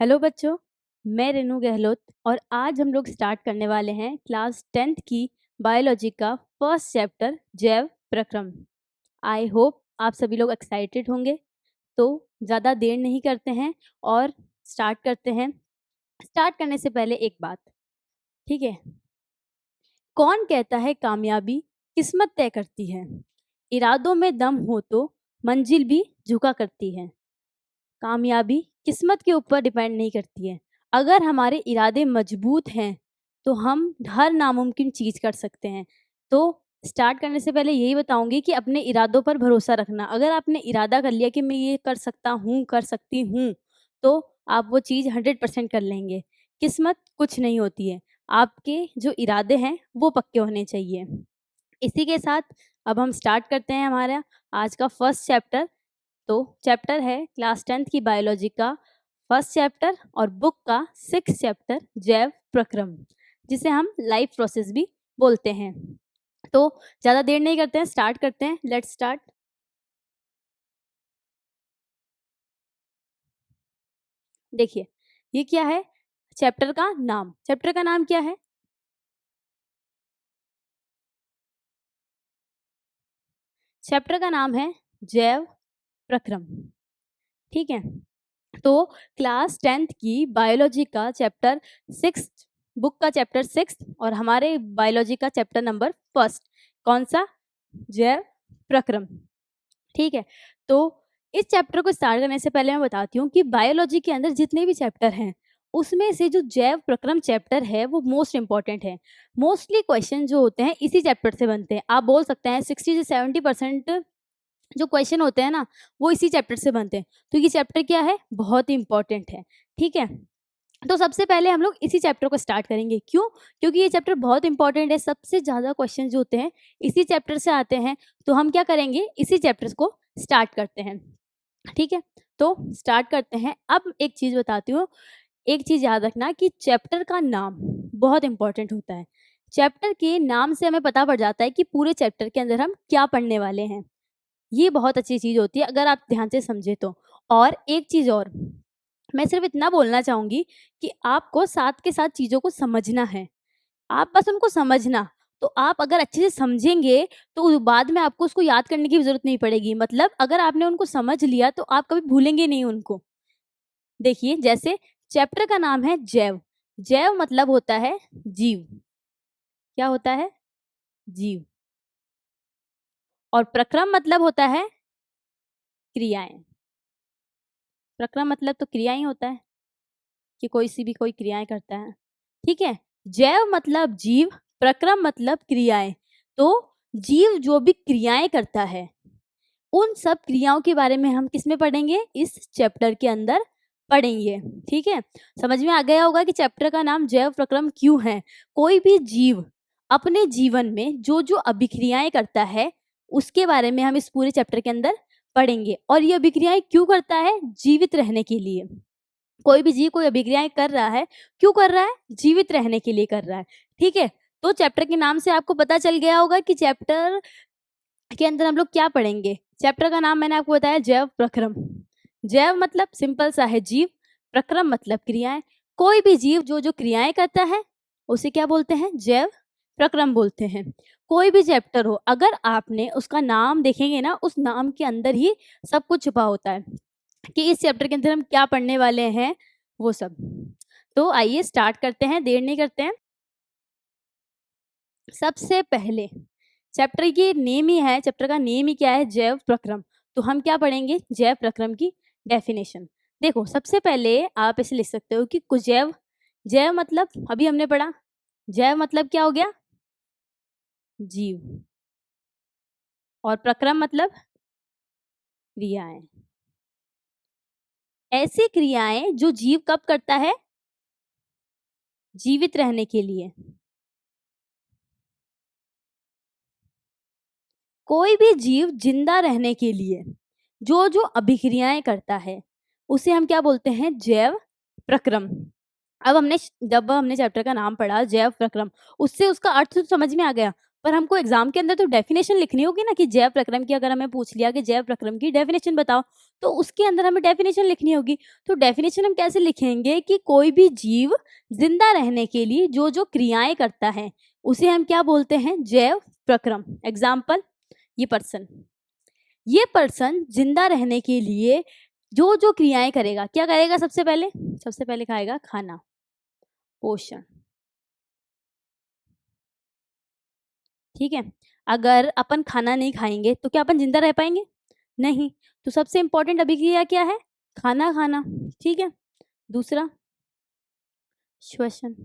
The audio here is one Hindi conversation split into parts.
हेलो बच्चों, मैं रेनू गहलोत और आज हम लोग स्टार्ट करने वाले हैं क्लास 10th की बायोलॉजी का फर्स्ट चैप्टर जैव प्रक्रम। आई होप आप सभी लोग एक्साइटेड होंगे। तो ज़्यादा देर नहीं करते हैं और स्टार्ट करते हैं। स्टार्ट करने से पहले एक बात, ठीक है? कौन कहता है कामयाबी किस्मत तय करती है? इरादों में दम हो तो मंजिल भी झुका करती है। कामयाबी किस्मत के ऊपर डिपेंड नहीं करती है। अगर हमारे इरादे मजबूत हैं तो हम हर नामुमकिन चीज़ कर सकते हैं। तो स्टार्ट करने से पहले यही बताऊंगी कि अपने इरादों पर भरोसा रखना। अगर आपने इरादा कर लिया कि मैं ये कर सकता हूँ, कर सकती हूँ, तो आप वो चीज़ 100% कर लेंगे। किस्मत कुछ नहीं होती है, आपके जो इरादे हैं वो पक्के होने चाहिए। इसी के साथ अब हम स्टार्ट करते हैं हमारा आज का फर्स्ट चैप्टर। तो चैप्टर है क्लास 10th की बायोलॉजी का फर्स्ट चैप्टर और बुक का 6th चैप्टर जैव प्रक्रम, जिसे हम लाइफ प्रोसेस भी बोलते हैं। तो ज़्यादा देर नहीं करते हैं, स्टार्ट करते हैं। Let's start. देखिए, ये क्या है? चैप्टर का नाम। चैप्टर का नाम क्या है? चैप्टर का नाम है जैव प्रक्रम। ठीक है, तो क्लास 10th की बायोलॉजी का चैप्टर 6, बुक का चैप्टर 6 और हमारे बायोलॉजी का चैप्टर नंबर फर्स्ट कौन सा? जैव प्रक्रम। ठीक है, तो इस चैप्टर को स्टार्ट करने से पहले मैं बताती हूँ कि बायोलॉजी के अंदर जितने भी चैप्टर हैं उसमें से जो जैव प्रक्रम चैप्टर है वो मोस्ट इंपॉर्टेंट है। मोस्टली क्वेश्चन जो होते हैं इसी चैप्टर से बनते हैं। आप बोल सकते हैं 60 से 70% जो क्वेश्चन होते हैं ना वो इसी चैप्टर से बनते हैं। तो ये चैप्टर क्या है? बहुत ही इंपॉर्टेंट है। ठीक है, तो सबसे पहले हम लोग इसी चैप्टर को स्टार्ट करेंगे। क्यों? क्योंकि ये चैप्टर बहुत इंपॉर्टेंट है। सबसे ज़्यादा क्वेश्चन जो होते हैं इसी चैप्टर से आते हैं। तो हम क्या करेंगे, इसी चैप्टर को स्टार्ट करते हैं। ठीक है, तो स्टार्ट करते हैं। अब एक चीज़ बताती हूँ, एक चीज़ याद रखना कि चैप्टर का नाम बहुत इंपॉर्टेंट होता है। चैप्टर के नाम से हमें पता पड़ जाता है कि पूरे चैप्टर के अंदर हम क्या पढ़ने वाले हैं। ये बहुत अच्छी चीज़ होती है अगर आप ध्यान से समझे तो। और एक चीज़ और, मैं सिर्फ इतना बोलना चाहूँगी कि आपको साथ के साथ चीज़ों को समझना है। आप बस उनको समझना, तो आप अगर अच्छे से समझेंगे तो बाद में आपको उसको याद करने की भी ज़रूरत नहीं पड़ेगी। मतलब अगर आपने उनको समझ लिया तो आप कभी भूलेंगे नहीं उनको। देखिए, जैसे चैप्टर का नाम है जैव। जैव मतलब होता है जीव। क्या होता है? जीव। और प्रक्रम मतलब होता है क्रियाएँ। प्रक्रम मतलब तो क्रिया ही होता है कि कोई क्रियाएँ करता है। ठीक है, जैव मतलब जीव, प्रक्रम मतलब क्रियाएँ। तो जीव जो भी क्रियाएँ करता है उन सब क्रियाओं के बारे में हम किसमें पढ़ेंगे? इस चैप्टर के अंदर पढ़ेंगे। ठीक है, समझ में आ गया होगा कि चैप्टर का नाम जैव प्रक्रम क्यों है। कोई भी जीव अपने जीवन में जो जो अभिक्रियाएं करता है उसके बारे में हम इस पूरे चैप्टर के अंदर पढ़ेंगे। और ये अभिक्रियाएं क्यों करता है? जीवित रहने के लिए। कोई भी जीव कोई अभिक्रियाएं कर रहा है, क्यों कर रहा है? जीवित रहने के लिए कर रहा है। ठीक है, तो चैप्टर के नाम से आपको पता चल गया होगा कि चैप्टर के अंदर हम लोग क्या पढ़ेंगे। चैप्टर का नाम मैंने आपको बताया जैव प्रक्रम। जैव मतलब सिंपल सा है जीव, प्रक्रम मतलब क्रियाएं। कोई भी जीव जो जो क्रियाएं करता है उसे क्या बोलते हैं? जैव प्रक्रम बोलते हैं। कोई भी चैप्टर हो, अगर आपने उसका नाम देखेंगे ना, उस नाम के अंदर ही सब कुछ छुपा होता है कि इस चैप्टर के अंदर हम क्या पढ़ने वाले हैं, वो सब। तो आइए स्टार्ट करते हैं, देर नहीं करते हैं। सबसे पहले चैप्टर की नेम ही है, चैप्टर का नेम ही क्या है? जैव प्रक्रम। तो हम क्या पढ़ेंगे? जैव प्रक्रम की डेफिनेशन। देखो, सबसे पहले आप इसे लिख सकते हो कि कुजैव। जैव मतलब अभी हमने पढ़ा, जैव मतलब क्या हो गया? जीव। और प्रक्रम मतलब क्रियाएं। ऐसी क्रियाएं जो जीव कब करता है? जीवित रहने के लिए। कोई भी जीव जिंदा रहने के लिए जो जो अभिक्रियाएं करता है उसे हम क्या बोलते हैं? जैव प्रक्रम। अब हमने जब हमने चैप्टर का नाम पढ़ा जैव प्रक्रम, उससे उसका अर्थ तो समझ में आ गया। पर हमको एग्जाम के अंदर तो डेफिनेशन लिखनी होगी ना कि जैव प्रक्रम की, अगर हमें पूछ लिया कि जैव प्रक्रम की डेफिनेशन बताओ, तो उसके अंदर हमें डेफिनेशन लिखनी होगी। तो डेफिनेशन हम कैसे लिखेंगे कि कोई भी जीव जिंदा रहने के लिए जो जो क्रियाएं करता है उसे हम क्या बोलते हैं, जैव प्रक्रम। एग्जाम्पल, ये पर्सन जिंदा रहने के लिए जो जो क्रियाएं करेगा, क्या करेगा, सबसे पहले खाएगा खाना, पोषण, ठीक है। अगर अपन खाना नहीं खाएंगे तो क्या अपन जिंदा रह पाएंगे? नहीं। तो सबसे इंपॉर्टेंट अभिक्रिया क्या है? खाना खाना, ठीक है। दूसरा श्वसन।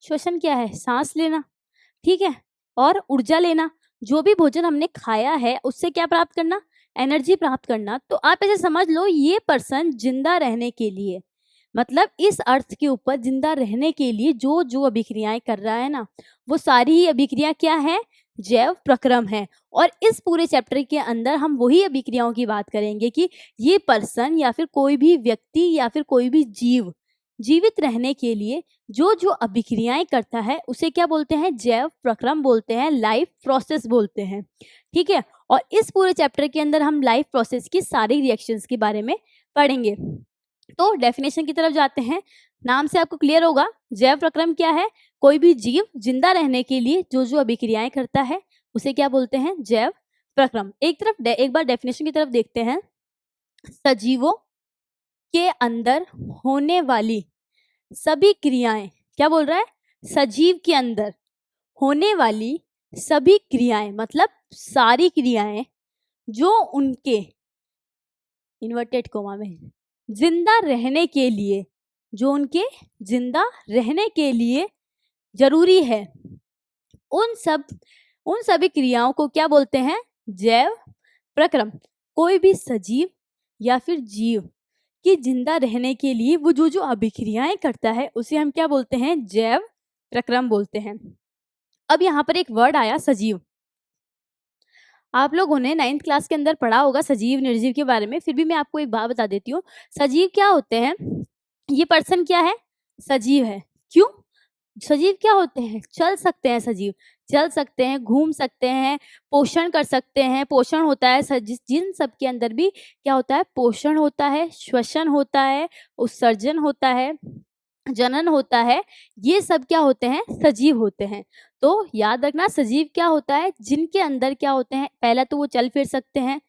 श्वसन क्या है? सांस लेना, ठीक है। और ऊर्जा लेना, जो भी भोजन हमने खाया है उससे क्या प्राप्त करना, एनर्जी प्राप्त करना। तो आप ऐसे समझ लो, ये पर्सन जिंदा रहने के लिए, मतलब इस अर्थ के ऊपर जिंदा रहने के लिए जो जो अभिक्रियाएं कर रहा है ना, वो सारी ही अभिक्रिया क्या है, जैव प्रक्रम है। और इस पूरे चैप्टर के अंदर हम वही अभिक्रियाओं की बात करेंगे कि ये पर्सन या फिर कोई भी व्यक्ति या फिर कोई भी जीव जीवित रहने के लिए जो जो अभिक्रियाएं करता है उसे क्या बोलते हैं, जैव प्रक्रम बोलते हैं, लाइफ प्रोसेस बोलते हैं, ठीक है। और इस पूरे चैप्टर के अंदर हम लाइफ प्रोसेस की सारी रिएक्शंस के बारे में पढ़ेंगे। तो डेफिनेशन की तरफ जाते हैं। नाम से आपको क्लियर होगा, जैव प्रक्रम क्या है, कोई भी जीव जिंदा रहने के लिए जो जो अभिक्रियाएं करता है उसे क्या बोलते हैं, जैव प्रक्रम। एक बार डेफिनेशन की तरफ देखते हैं। सजीवों के अंदर होने वाली सभी क्रियाएं, क्या बोल रहा है, सजीव के अंदर होने वाली सभी क्रियाएं, मतलब सारी क्रियाएं जो उनके इन्वर्टेड कोमा में जिंदा रहने के लिए, जो उनके जिंदा रहने के लिए जरूरी है, उन सभी क्रियाओं को क्या बोलते हैं, जैव प्रक्रम। कोई भी सजीव या फिर जीव कि जिंदा रहने के लिए वो जो जो अभिक्रियाएं करता है उसे हम क्या बोलते हैं, जैव प्रक्रम बोलते हैं। अब यहाँ पर एक वर्ड आया, सजीव। आप लोगों ने 9th क्लास के अंदर पढ़ा होगा सजीव निर्जीव के बारे में, फिर भी मैं आपको एक बात बता देती हूँ। सजीव क्या होते हैं, ये पर्सन क्या है, सजीव है। क्यों? सजीव क्या होते हैं, चल सकते हैं, सजीव चल सकते हैं, घूम सकते हैं, पोषण कर सकते हैं। पोषण होता है जिन सब के अंदर भी क्या होता है, पोषण होता है, श्वसन होता है, उत्सर्जन होता है, जनन होता है, ये सब क्या होते हैं, सजीव होते हैं। तो याद रखना, सजीव क्या होता है, जिनके अंदर क्या होते हैं, पहला तो वो चल फिर सकते हैं,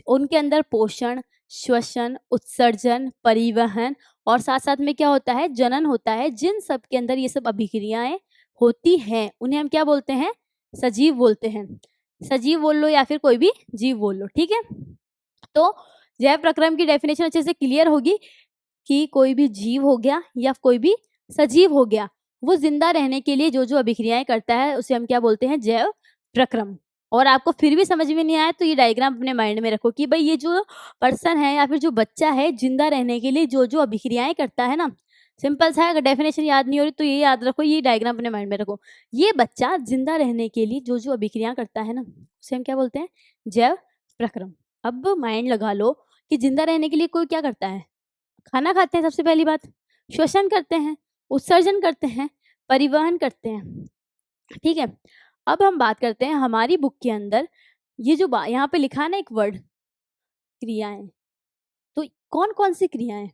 उनके अंदर पोषण, श्वसन, उत्सर्जन, परिवहन और साथ साथ में क्या होता है, जनन होता है। जिन सब के अंदर ये सब अभिक्रियाएं होती हैं उन्हें हम क्या बोलते हैं, सजीव बोलते हैं। सजीव बोल लो या फिर कोई भी जीव बोल लो, ठीक है। तो जैव प्रक्रम की डेफिनेशन अच्छे से क्लियर होगी कि कोई भी जीव हो गया या कोई भी सजीव हो गया, वो जिंदा रहने के लिए जो जो अभिक्रियाएं करता है उसे हम क्या बोलते हैं, जैव प्रक्रम। और आपको फिर भी समझ में नहीं आया तो ये डायग्राम अपने माइंड में रखो कि भाई ये जो पर्सन है या फिर जो बच्चा है जिंदा रहने के लिए जो जो अभिक्रियाएं करता है ना, सिंपल सा है। अगर डेफिनेशन याद नहीं हो रही तो ये याद रखो, ये डायग्राम अपने माइंड में रखो। ये बच्चा जिंदा रहने के लिए जो जो अभिक्रियाएं करता है ना, उसे हम क्या बोलते हैं, जैव प्रक्रम। अब माइंड लगा लो कि जिंदा रहने के लिए कोई क्या करता है, खाना खाते हैं, सबसे पहली बात, श्वसन करते हैं, उत्सर्जन करते हैं, परिवहन करते हैं, ठीक है। अब हम बात करते हैं हमारी बुक के अंदर ये जो यहाँ पे लिखा है ना एक वर्ड, क्रियाएं। तो कौन कौन सी क्रियाएं,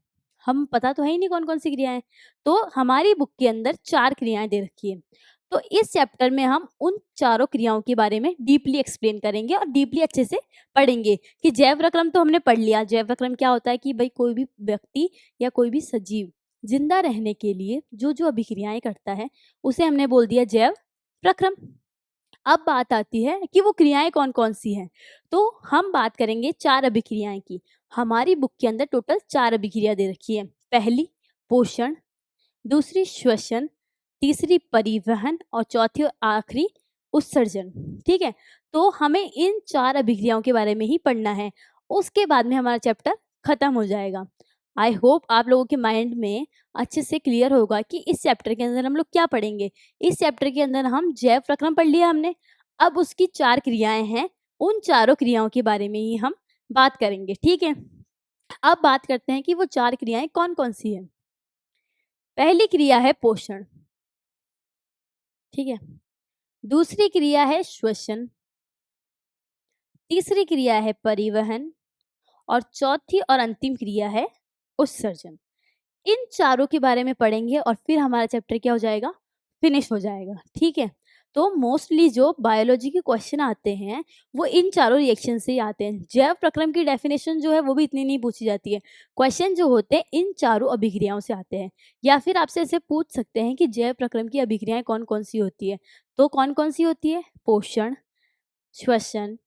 हम पता तो है ही नहीं कौन कौन सी क्रियाएं। तो हमारी बुक के अंदर 4 क्रियाएं दे रखी है। तो इस चैप्टर में हम उन चारों क्रियाओं के बारे में डीपली एक्सप्लेन करेंगे और डीपली अच्छे से पढ़ेंगे कि जैव प्रक्रम तो हमने पढ़ लिया। जैव प्रक्रम क्या होता है कि भाई कोई भी व्यक्ति या कोई भी सजीव जिंदा रहने के लिए जो जो अभिक्रियाएं करता है उसे हमने बोल दिया जैव प्रक्रम। अब बात आती है कि वो क्रियाएं कौन कौन सी हैं। तो हम बात करेंगे 4 अभिक्रियाएं की। हमारी बुक के अंदर टोटल 4 अभिक्रिया दे रखी है। पहली पोषण, दूसरी श्वसन, तीसरी परिवहन और चौथी और आखिरी उत्सर्जन, ठीक है। तो हमें इन 4 अभिक्रियाओं के बारे में ही पढ़ना है, उसके बाद में हमारा चैप्टर खत्म हो जाएगा। आई होप आप लोगों के माइंड में अच्छे से क्लियर होगा कि इस चैप्टर के अंदर हम लोग क्या पढ़ेंगे। इस चैप्टर के अंदर हम जैव प्रक्रम पढ़ लिया हमने, अब उसकी 4 क्रियाएं हैं, उन चारों क्रियाओं के बारे में ही हम बात करेंगे, ठीक है। अब बात करते हैं कि वो 4 क्रियाएं कौन कौन सी है। पहली क्रिया है पोषण। ठीक है। दूसरी क्रिया है श्वसन, तीसरी क्रिया है परिवहन और चौथी और अंतिम क्रिया है उत्सर्जन। इन चारों के बारे में पढ़ेंगे और फिर हमारा चैप्टर क्या हो जाएगा, फिनिश हो जाएगा। ठीक है। तो मोस्टली जो बायोलॉजी के क्वेश्चन आते हैं वो इन चारों रिएक्शन से ही आते हैं। जैव प्रक्रम की डेफिनेशन जो है वो भी इतनी नहीं पूछी जाती है। क्वेश्चन जो होते हैं इन चारों अभिक्रियाओं से आते हैं। या फिर आपसे ऐसे पूछ सकते हैं कि जैव प्रक्रम की अभिक्रियाएं कौन कौन सी होती है, तो कौन कौन सी होती है, पोषण, श्वसन,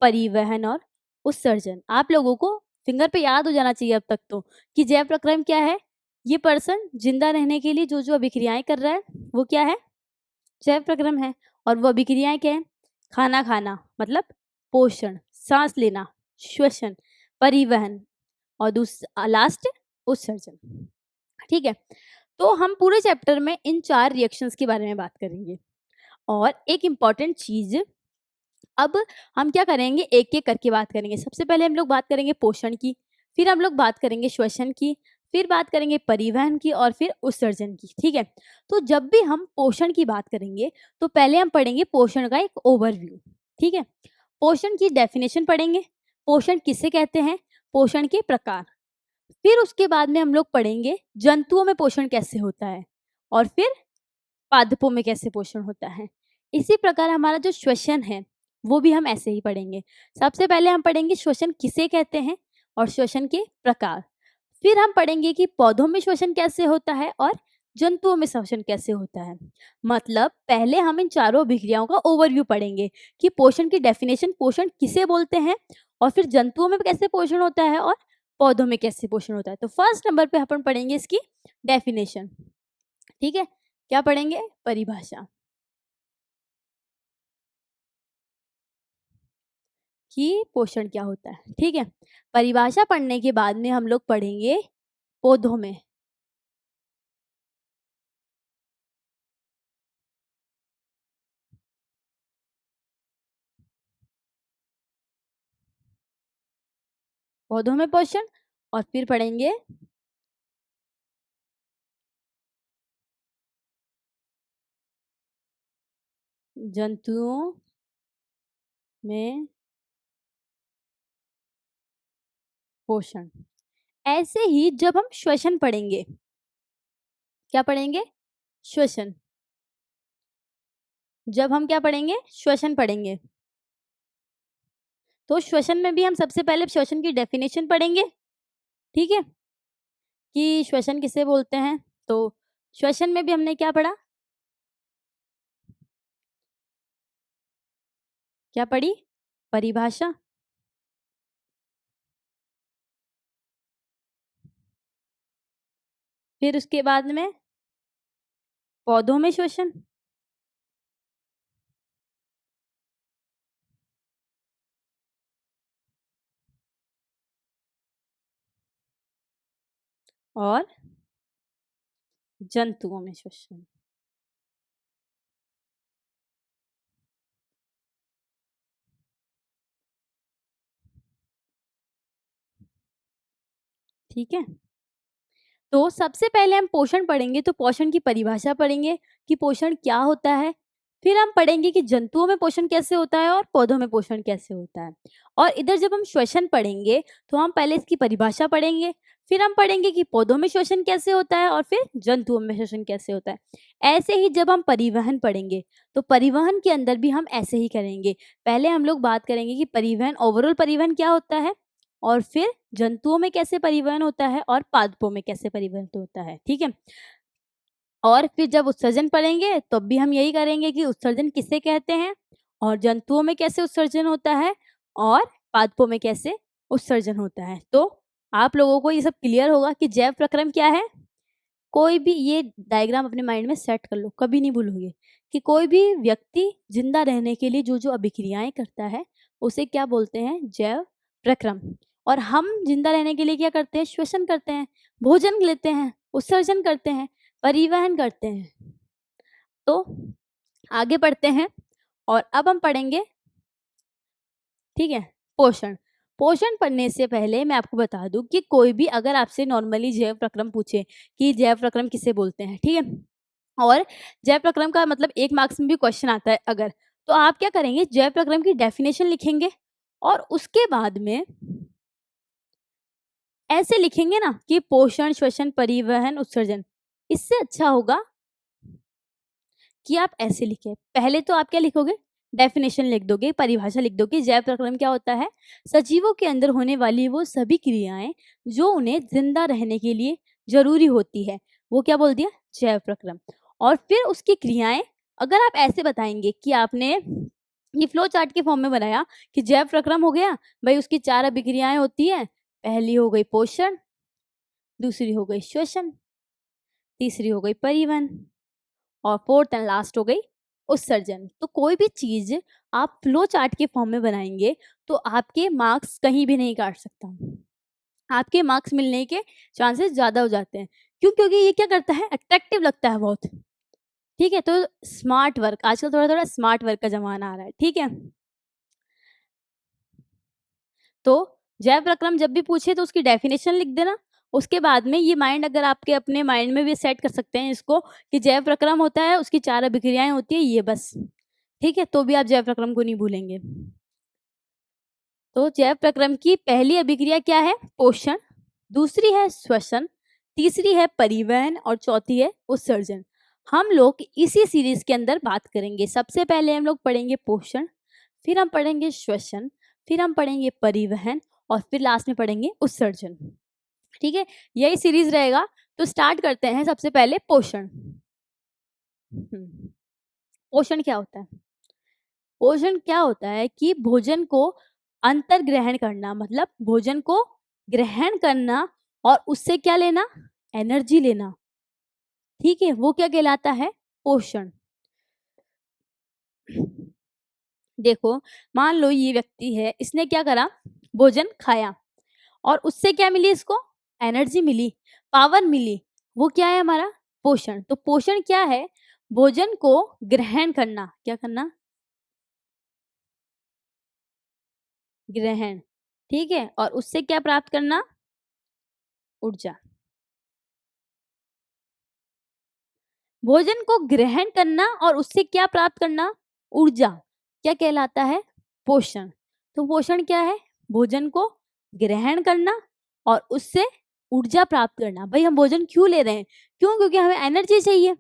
परिवहन और उत्सर्जन। आप लोगों को फिंगर पे याद हो जाना चाहिए अब तक तो कि जैव प्रक्रम क्या है। ये पर्सन जिंदा रहने के लिए जो जो अभिक्रियाएं कर रहा है वो क्या है, जैव प्रक्रम है। और वो अभिक्रियाएं क्या है, खाना खाना मतलब पोषण, सांस लेना श्वसन, परिवहन और लास्ट उत्सर्जन। ठीक है। तो हम पूरे चैप्टर में इन चार रिएक्शंस के बारे में बात करेंगे। और एक इम्पॉर्टेंट चीज, अब हम क्या करेंगे, एक एक करके बात करेंगे। सबसे पहले हम लोग बात करेंगे पोषण की, फिर हम लोग बात करेंगे श्वसन की, फिर बात करेंगे परिवहन की और फिर उत्सर्जन की। ठीक है। तो जब भी हम पोषण की बात करेंगे तो पहले हम पढ़ेंगे पोषण का एक ओवरव्यू। ठीक है। पोषण की डेफिनेशन पढ़ेंगे, पोषण किसे कहते हैं, पोषण के प्रकार। फिर उसके बाद में हम लोग पढ़ेंगे जंतुओं में पोषण कैसे होता है और फिर पादपों में कैसे पोषण होता है। इसी प्रकार हमारा जो श्वसन है वो भी हम ऐसे ही पढ़ेंगे। सबसे पहले हम पढ़ेंगे श्वसन किसे कहते हैं और श्वसन के प्रकार। फिर हम पढ़ेंगे कि पौधों में श्वसन कैसे होता है और जंतुओं में श्वसन कैसे होता है। मतलब पहले हम इन चारों अभिक्रियाओं का ओवरव्यू पढ़ेंगे कि पोषण की डेफिनेशन, पोषण किसे बोलते हैं, और फिर जंतुओं में कैसे पोषण होता है और पौधों में कैसे पोषण होता है। तो फर्स्ट नंबर पे अपन पढ़ेंगे इसकी डेफिनेशन। ठीक है। क्या पढ़ेंगे, परिभाषा, कि पोषण क्या होता है। ठीक है। परिभाषा पढ़ने के बाद में हम लोग पढ़ेंगे पौधों में। पौधों में पोषण, और फिर पढ़ेंगे जंतुओं में पोषण। ऐसे ही जब हम श्वसन पढ़ेंगे, क्या पढ़ेंगे, श्वसन। जब हम क्या पढ़ेंगे, श्वसन पढ़ेंगे, तो श्वसन में भी हम सबसे पहले श्वसन की डेफिनेशन पढ़ेंगे। ठीक है, कि श्वसन किसे बोलते हैं। तो श्वसन में भी हमने क्या पढ़ा, क्या पढ़ी, परिभाषा। फिर उसके बाद में पौधों में श्वसन, और जंतुओं में श्वसन। ठीक है। तो सबसे पहले हम पोषण पढ़ेंगे, तो पोषण की परिभाषा पढ़ेंगे कि पोषण क्या होता है। फिर हम पढ़ेंगे कि जंतुओं में पोषण कैसे होता है और पौधों में पोषण कैसे होता है। और इधर जब हम श्वसन पढ़ेंगे तो हम पहले इसकी परिभाषा पढ़ेंगे, फिर हम पढ़ेंगे कि पौधों में श्वसन कैसे होता है और फिर जंतुओं में श्वसन कैसे होता है। ऐसे ही जब हम परिवहन पढ़ेंगे तो परिवहन के अंदर भी हम ऐसे ही करेंगे। पहले हम लोग बात करेंगे कि परिवहन, ओवरऑल परिवहन क्या होता है, और फिर जंतुओं में कैसे परिवहन होता है और पादपों में कैसे परिवहन होता है। ठीक है। और फिर जब उत्सर्जन पढ़ेंगे तो भी हम यही करेंगे कि उत्सर्जन किसे कहते हैं और जंतुओं में कैसे उत्सर्जन होता है और पादपों में कैसे उत्सर्जन होता है। तो आप लोगों को ये सब क्लियर होगा कि जैव प्रक्रम क्या है। कोई भी ये डायग्राम अपने माइंड में सेट कर लो, कभी नहीं भूलोगे कि कोई भी व्यक्ति जिंदा रहने के लिए जो जो अभिक्रियाएं करता है उसे क्या बोलते हैं, जैव प्रक्रम। और हम जिंदा रहने के लिए क्या करते हैं, श्वसन करते हैं, भोजन लेते हैं, उत्सर्जन करते हैं, परिवहन करते हैं। तो आगे बढ़ते हैं और अब हम पढ़ेंगे, ठीक है, पोषण। पोषण पढ़ने से पहले मैं आपको बता दूं कि कोई भी अगर आपसे नॉर्मली जैव प्रक्रम पूछे कि जैव प्रक्रम किसे बोलते हैं, ठीक है, और जैव प्रक्रम का मतलब 1 मार्क्स में भी क्वेश्चन आता है अगर, तो आप क्या करेंगे, जैव प्रक्रम की डेफिनेशन लिखेंगे और उसके बाद में ऐसे लिखेंगे ना कि पोषण, श्वसन, परिवहन, उत्सर्जन। इससे अच्छा होगा कि आप ऐसे लिखें। पहले तो आप क्या लिखोगे, डेफिनेशन लिख दोगे, परिभाषा लिख दोगे। जैव प्रक्रम क्या होता है, सजीवों के अंदर होने वाली वो सभी क्रियाएं जो उन्हें जिंदा रहने के लिए जरूरी होती है, वो क्या बोल दिया, जैव प्रक्रम। और फिर उसकी क्रियाएं अगर आप ऐसे बताएंगे कि आपने ये फ्लो चार्ट के फॉर्म में बनाया कि जैव प्रक्रम हो गया भाई, उसकी 4 अभिक्रियाएं होती है। पहली हो गई पोषण, दूसरी हो गई श्वसन, तीसरी हो गई परिवहन और फोर्थ एंड लास्ट हो गई उत्सर्जन। तो कोई भी चीज आप फ्लो चार्ट के फॉर्म में बनाएंगे तो आपके मार्क्स कहीं भी नहीं काट सकता, आपके मार्क्स मिलने के चांसेस ज्यादा हो जाते हैं। क्यों, क्योंकि ये क्या करता है, अट्रैक्टिव लगता है बहुत। ठीक है, तो स्मार्ट वर्क, आजकल थोड़ा थोड़ा स्मार्ट वर्क का जमाना आ रहा है। ठीक है, तो जैव प्रक्रम जब भी पूछे तो उसकी डेफिनेशन लिख देना। उसके बाद में ये माइंड, अगर आपके अपने माइंड में भी सेट कर सकते हैं इसको कि जैव प्रक्रम होता है, उसकी 4 अभिक्रियाएं होती है, ये बस। ठीक है, तो भी आप जैव प्रक्रम को नहीं भूलेंगे। तो जैव प्रक्रम की पहली अभिक्रिया क्या है, पोषण, दूसरी है श्वसन, तीसरी है परिवहन और चौथी है उत्सर्जन। हम लोग इसी सीरीज के अंदर बात करेंगे। सबसे पहले हम लोग पढ़ेंगे पोषण, फिर हम पढ़ेंगे श्वसन, फिर हम पढ़ेंगे परिवहन और फिर लास्ट में पढ़ेंगे उत्सर्जन। ठीक है, यही सीरीज रहेगा। तो स्टार्ट करते हैं सबसे पहले पोषण। पोषण क्या होता है, पोषण क्या होता है कि भोजन को अंतर्ग्रहण करना, मतलब भोजन को ग्रहण करना और उससे क्या लेना, एनर्जी लेना। ठीक है, वो क्या कहलाता है, पोषण। देखो, मान लो ये व्यक्ति है, इसने क्या करा, भोजन खाया और उससे क्या मिली, इसको एनर्जी मिली, पावर मिली। वो क्या है हमारा पोषण। तो पोषण क्या है, भोजन को ग्रहण करना, क्या करना, ग्रहण। ठीक है, और उससे क्या प्राप्त करना, ऊर्जा। भोजन को ग्रहण करना और उससे क्या प्राप्त करना, ऊर्जा, क्या कहलाता है, पोषण। तो पोषण क्या है, भोजन को ग्रहण करना और उससे ऊर्जा प्राप्त करना। भाई हम भोजन क्यों ले रहे हैं, क्यों, क्योंकि हमें एनर्जी चाहिए।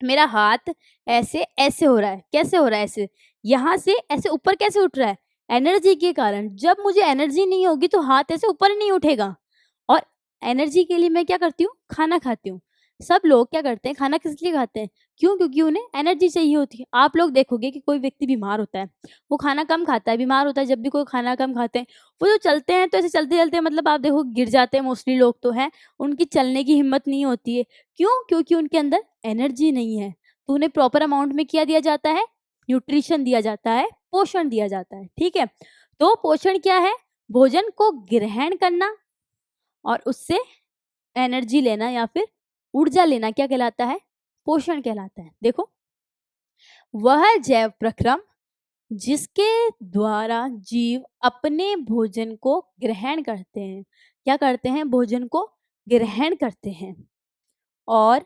मेरा हाथ ऐसे ऐसे हो रहा है, कैसे हो रहा है, ऐसे, यहाँ से ऐसे ऊपर कैसे उठ रहा है, एनर्जी के कारण। जब मुझे एनर्जी नहीं होगी तो हाथ ऐसे ऊपर नहीं उठेगा। और एनर्जी के लिए मैं क्या करती हूँ, खाना खाती हूँ। सब लोग क्या करते हैं, खाना किस लिए खाते हैं, क्यों, क्योंकि उन्हें एनर्जी चाहिए होती है। आप लोग देखोगे कि कोई व्यक्ति बीमार होता है, वो खाना कम खाता है, बीमार होता है। जब भी कोई खाना कम खाते हैं, वो जो चलते हैं तो ऐसे चलते चलते, मतलब आप देखो गिर जाते हैं, मोस्टली लोग तो है, उनकी चलने की हिम्मत नहीं होती है। क्यों, क्योंकि उनके अंदर एनर्जी नहीं है। तो उन्हें प्रॉपर अमाउंट में क्या दिया जाता है, न्यूट्रिशन दिया जाता है, पोषण दिया जाता है। ठीक है, तो पोषण क्या है, भोजन को ग्रहण करना और उससे एनर्जी लेना या फिर ऊर्जा लेना, क्या कहलाता है, पोषण कहलाता है। देखो, वह जैव प्रक्रम जिसके द्वारा जीव अपने भोजन को ग्रहण करते हैं, क्या करते हैं, भोजन को ग्रहण करते हैं और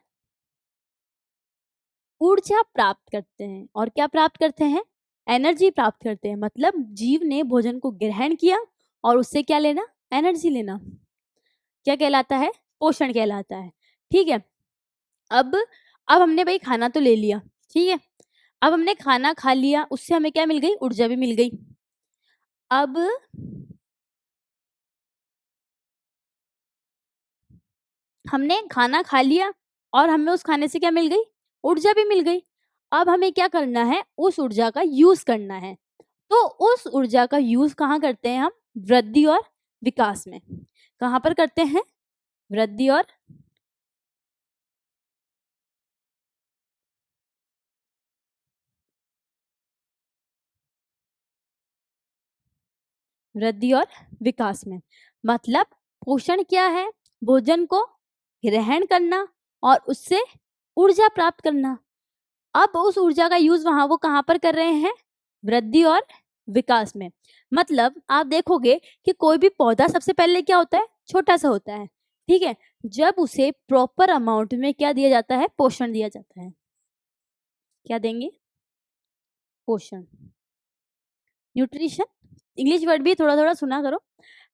ऊर्जा प्राप्त करते हैं। और क्या प्राप्त करते हैं, एनर्जी प्राप्त करते हैं। मतलब जीव ने भोजन को ग्रहण किया और उससे क्या लेना, एनर्जी लेना, क्या कहलाता है, पोषण कहलाता है। ठीक है, अब हमने भाई खाना तो ले लिया, ठीक है, अब हमने खाना खा लिया, उससे हमें क्या मिल गई, ऊर्जा भी मिल गई। अब हमने खाना खा लिया और हमें उस खाने से क्या मिल गई, ऊर्जा भी मिल गई। अब हमें क्या करना है, उस ऊर्जा का यूज करना है। तो उस ऊर्जा का यूज कहाँ करते हैं हम, वृद्धि और विकास में। कहाँ पर करते हैं, वृद्धि और वृद्धि और विकास में। मतलब पोषण क्या है, भोजन को ग्रहण करना और उससे ऊर्जा प्राप्त करना। अब उस ऊर्जा का यूज वहां वो कहाँ पर कर रहे हैं, वृद्धि और विकास में। मतलब आप देखोगे कि कोई भी पौधा सबसे पहले क्या होता है, छोटा सा होता है। ठीक है, जब उसे प्रॉपर अमाउंट में क्या दिया जाता है, पोषण दिया जाता है। क्या देंगे, पोषण, न्यूट्रिशन, इंग्लिश वर्ड भी थोड़ा थोड़ा सुना करो।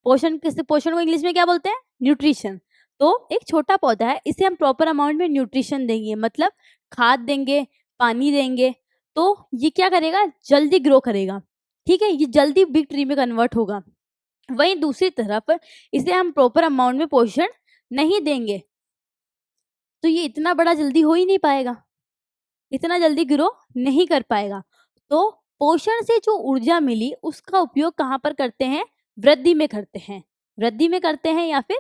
पोषण किस, पोषण को इंग्लिश में क्या बोलते हैं, न्यूट्रिशन। तो एक छोटा पौधा है, इसे हम प्रॉपर अमाउंट में न्यूट्रिशन देंगे, मतलब खाद देंगे, पानी देंगे, तो ये क्या करेगा, जल्दी ग्रो करेगा। ठीक है, ये जल्दी बिग ट्री में कन्वर्ट होगा। वहीं दूसरी तरफ इसे हम प्रॉपर अमाउंट में पोषण नहीं देंगे तो ये इतना बड़ा जल्दी हो ही नहीं पाएगा, इतना जल्दी ग्रो नहीं कर पाएगा। तो पोषण से जो ऊर्जा मिली उसका उपयोग कहाँ पर करते हैं, वृद्धि में करते हैं। वृद्धि में करते हैं या फिर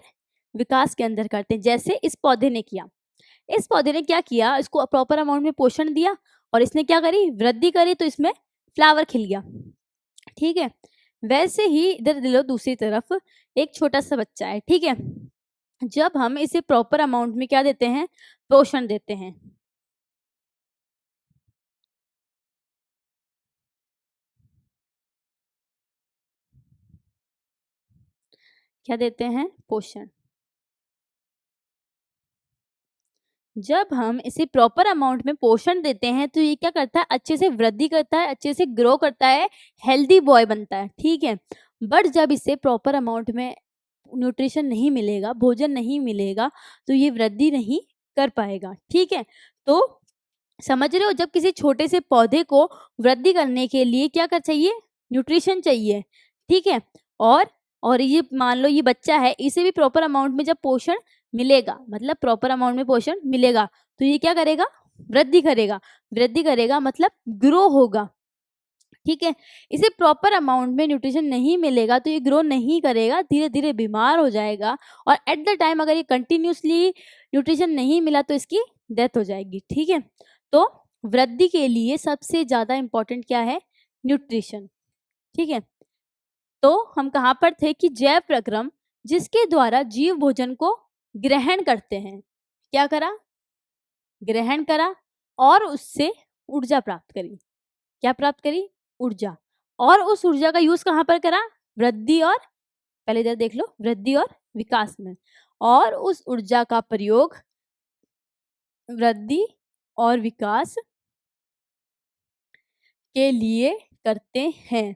विकास के अंदर करते हैं, जैसे इस पौधे ने किया। इस पौधे ने क्या किया, इसको प्रॉपर अमाउंट में पोषण दिया और इसने क्या करी, वृद्धि करी, तो इसमें फ्लावर खिल गया। ठीक है, वैसे ही इधर ले लो दूसरी तरफ, एक छोटा सा बच्चा है। ठीक है, जब हम इसे प्रॉपर अमाउंट में क्या देते हैं, पोषण देते हैं, क्या देते हैं, पोषण। जब हम इसे प्रॉपर अमाउंट में पोषण देते हैं तो ये क्या करता है, अच्छे से वृद्धि करता है, अच्छे से ग्रो करता है, हेल्दी बॉय बनता है। ठीक है, बट जब इसे प्रॉपर अमाउंट में न्यूट्रिशन नहीं मिलेगा, भोजन नहीं मिलेगा, तो ये वृद्धि नहीं कर पाएगा। ठीक है, तो समझ रहे हो, जब किसी छोटे से पौधे को वृद्धि करने के लिए क्या कर चाहिए, न्यूट्रिशन चाहिए। ठीक है, और ये मान लो ये बच्चा है, इसे भी प्रॉपर अमाउंट में जब पोषण मिलेगा, मतलब प्रॉपर अमाउंट में पोषण मिलेगा, तो ये क्या करेगा, वृद्धि करेगा। वृद्धि करेगा मतलब ग्रो होगा। ठीक है, इसे प्रॉपर अमाउंट में न्यूट्रिशन नहीं मिलेगा तो ये ग्रो नहीं करेगा, धीरे धीरे बीमार हो जाएगा, और एट द टाइम अगर ये कंटिन्यूसली न्यूट्रिशन नहीं मिला तो इसकी डेथ हो जाएगी। ठीक है, तो वृद्धि के लिए सबसे ज्यादा इंपॉर्टेंट क्या है, न्यूट्रिशन। ठीक है, तो हम कहाँ पर थे कि जैव प्रक्रम जिसके द्वारा जीव भोजन को ग्रहण करते हैं, क्या करा, ग्रहण करा, और उससे ऊर्जा प्राप्त करी। क्या प्राप्त करी, ऊर्जा। और उस ऊर्जा का यूज कहाँ पर करा, वृद्धि और, पहले इधर देख लो, वृद्धि और विकास में। और उस ऊर्जा का प्रयोग वृद्धि और विकास के लिए करते हैं,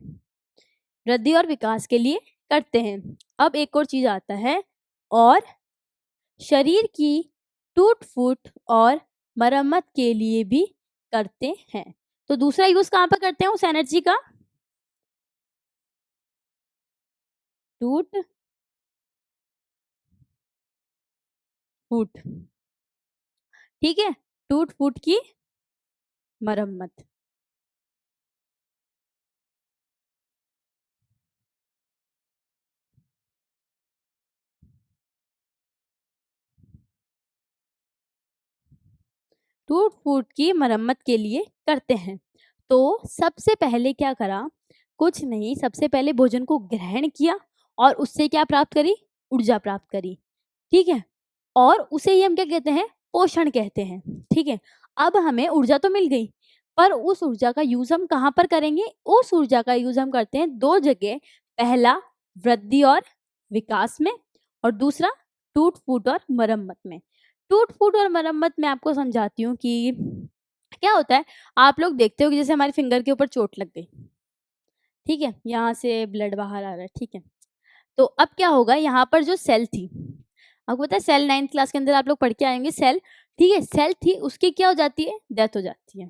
वृद्धि और विकास के लिए करते हैं। अब एक और चीज आता है, और शरीर की टूट फूट और मरम्मत के लिए भी करते हैं। तो दूसरा यूज कहाँ पर करते हैं उस एनर्जी का, टूट फूट। ठीक है, टूट फूट की मरम्मत। टूट फूट की मरम्मत के लिए करते हैं। तो सबसे पहले क्या करा, कुछ नहीं, सबसे पहले भोजन को ग्रहण किया और उससे क्या प्राप्त करी, ऊर्जा प्राप्त करी। ठीक है, और उसे ही हम क्या कहते हैं, पोषण कहते हैं। ठीक है, अब हमें ऊर्जा तो मिल गई, पर उस ऊर्जा का यूज हम कहाँ पर करेंगे, उस ऊर्जा का यूज हम करते हैं दो जगह। पहला वृद्धि और विकास में, और दूसरा टूट फूट और मरम्मत में। टूट फूट और मरम्मत में आपको समझाती हूँ कि क्या होता है। आप लोग देखते हो कि जैसे हमारे फिंगर के ऊपर चोट लग गई, ठीक है, यहाँ से ब्लड बाहर आ रहा है। ठीक है, तो अब क्या होगा, यहाँ पर जो सेल थी, आपको पता है सेल 9th क्लास के अंदर आप लोग पढ़ के आएंगे सेल। ठीक है, सेल थी, उसकी क्या हो जाती है, डेथ हो जाती है।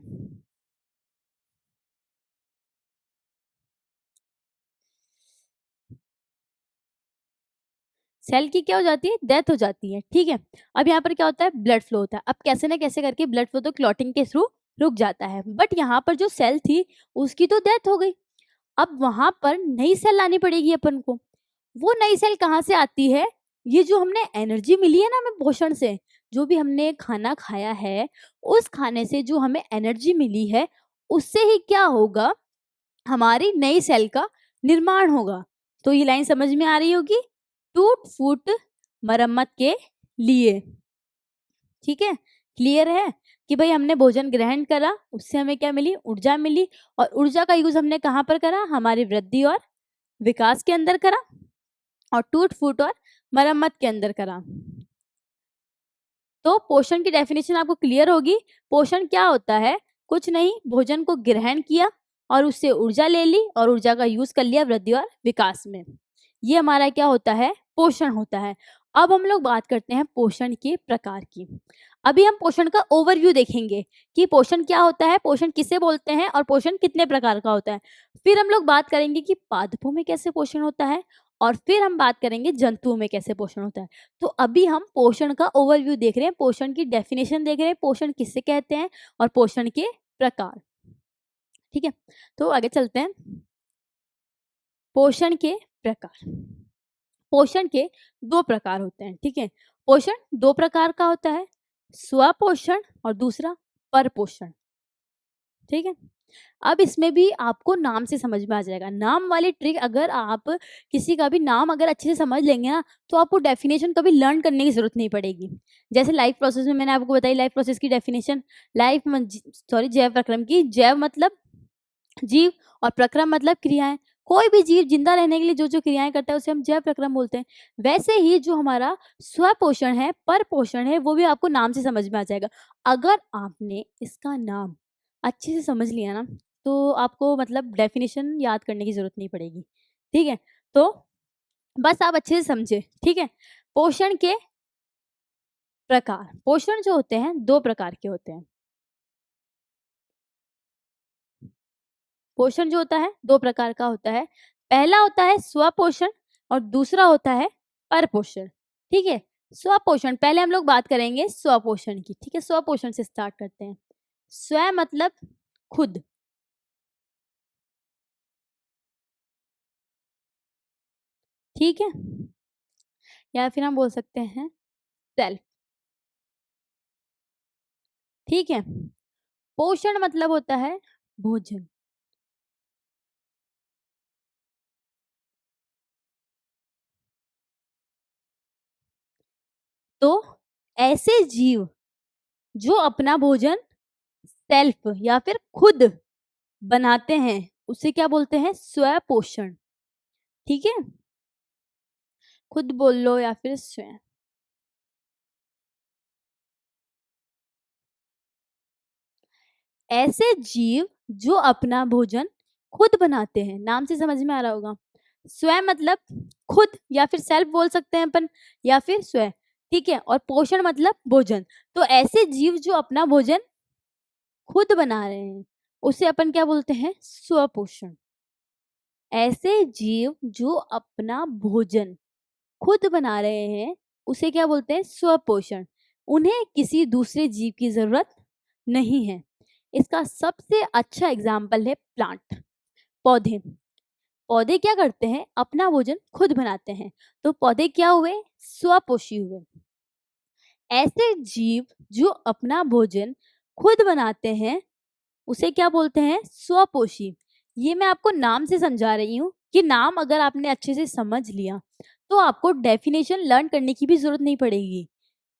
सेल की क्या हो जाती है, डेथ हो जाती है। ठीक है, अब यहाँ पर क्या होता है, ब्लड फ्लो होता है। अब कैसे ना कैसे करके ब्लड फ्लो तो क्लॉटिंग के थ्रू रुक जाता है, बट यहाँ पर जो सेल थी उसकी तो डेथ हो गई। अब वहां पर नई सेल लानी पड़ेगी अपन को। वो नई सेल कहाँ से आती है, ये जो हमने एनर्जी मिली है ना हमें पोषण से, जो भी हमने खाना खाया है, उस खाने से जो हमें एनर्जी मिली है, उससे ही क्या होगा, हमारी नई सेल का निर्माण होगा। तो ये लाइन समझ में आ रही होगी, टूट फूट मरम्मत के लिए। ठीक है, क्लियर है कि भाई हमने भोजन ग्रहण करा, उससे हमें क्या मिली, ऊर्जा मिली, और ऊर्जा का यूज हमने कहाँ पर करा, हमारी वृद्धि और विकास के अंदर करा, और टूट फूट और मरम्मत के अंदर करा। तो पोषण की डेफिनेशन आपको क्लियर होगी। पोषण क्या होता है? कुछ नहीं, भोजन को ग्रहण किया और उससे ऊर्जा ले ली और ऊर्जा का यूज कर लिया वृद्धि और विकास में। ये हमारा क्या होता है? पोषण होता है। अब हम लोग बात करते हैं पोषण के प्रकार की। अभी हम पोषण का ओवरव्यू देखेंगे कि पोषण क्या होता है, पोषण किसे बोलते हैं और पोषण कितने प्रकार का होता है। फिर हम लोग बात करेंगे कि पादपों में कैसे पोषण होता है और फिर हम बात करेंगे जंतुओं में कैसे पोषण होता है। तो अभी हम पोषण का ओवरव्यू देख रहे हैं, पोषण की डेफिनेशन देख रहे हैं, पोषण किसे कहते हैं और पोषण के प्रकार। ठीक है, तो आगे चलते हैं। पोषण के प्रकार। पोषण के दो प्रकार होते हैं। ठीक है, पोषण दो प्रकार का होता है, स्वपोषण और दूसरा परपोषण। ठीक है, अब इसमें भी आपको नाम से समझ में आ जाएगा। नाम वाली ट्रिक, अगर आप किसी का भी नाम अगर अच्छे से समझ लेंगे ना, तो आपको डेफिनेशन कभी लर्न करने की जरूरत नहीं पड़ेगी। जैसे लाइफ प्रोसेस में मैंने आपको बताई, लाइफ प्रोसेस की डेफिनेशन, जैव प्रक्रम की। जैव मतलब जीव और प्रक्रम मतलब क्रियाएं। कोई भी जीव जिंदा रहने के लिए जो जो क्रियाएं करता है उसे हम जैव प्रक्रम बोलते हैं। वैसे ही जो हमारा स्वपोषण है, परपोषण है, वो भी आपको नाम से समझ में आ जाएगा। अगर आपने इसका नाम अच्छे से समझ लिया ना, तो आपको मतलब डेफिनेशन याद करने की जरूरत नहीं पड़ेगी। ठीक है, तो बस आप अच्छे से समझे। ठीक है, पोषण के प्रकार। पोषण जो होते हैं दो प्रकार के होते हैं। पोषण जो होता है दो प्रकार का होता है। पहला होता है स्वपोषण और दूसरा होता है परपोषण। ठीक है, स्वपोषण पहले हम लोग बात करेंगे स्वपोषण की। ठीक है, स्वपोषण से स्टार्ट करते हैं। स्व मतलब खुद। ठीक है, या फिर हम बोल सकते हैं सेल्फ। ठीक है, पोषण मतलब होता है भोजन। तो ऐसे जीव जो अपना भोजन सेल्फ या फिर खुद बनाते हैं उसे क्या बोलते हैं? स्वपोषण। ठीक है, खुद बोल लो या फिर स्वयं। ऐसे जीव जो अपना भोजन खुद बनाते हैं, नाम से समझ में आ रहा होगा। स्वयं मतलब खुद या फिर सेल्फ बोल सकते हैं अपन, या फिर स्वयं। ठीक है, और पोषण मतलब भोजन। तो ऐसे जीव जो अपना भोजन खुद बना रहे हैं उसे अपन क्या बोलते हैं? स्वपोषण। ऐसे जीव जो अपना भोजन खुद बना रहे हैं उसे क्या बोलते हैं? स्वपोषण। उन्हें किसी दूसरे जीव की जरूरत नहीं है। इसका सबसे अच्छा एग्जाम्पल है प्लांट, पौधे। पौधे क्या करते हैं? अपना भोजन खुद बनाते हैं। तो पौधे क्या हुए? स्वपोषी हुए। ऐसे जीव जो अपना भोजन खुद बनाते हैं उसे क्या बोलते हैं? स्वपोषी। ये मैं आपको नाम से समझा रही हूँ कि नाम अगर आपने अच्छे से समझ लिया तो आपको डेफिनेशन लर्न करने की भी जरूरत नहीं पड़ेगी।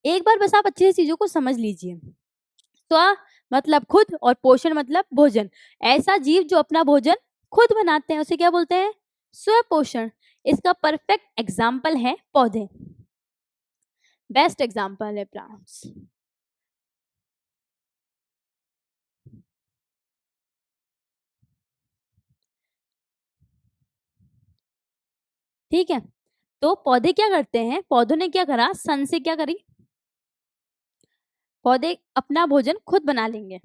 एक बार बस आप अच्छे से चीजों को समझ लीजिए। स्व मतलब खुद और पोषण मतलब भोजन। ऐसा जीव जो अपना भोजन खुद बनाते हैं उसे क्या बोलते हैं? स्वपोषण। इसका परफेक्ट एग्जाम्पल है पौधे। बेस्ट एग्जाम्पल है प्लांट्स। ठीक है, तो पौधे क्या करते हैं? पौधों ने क्या करा? सन से क्या करी? पौधे अपना भोजन खुद बना लेंगे।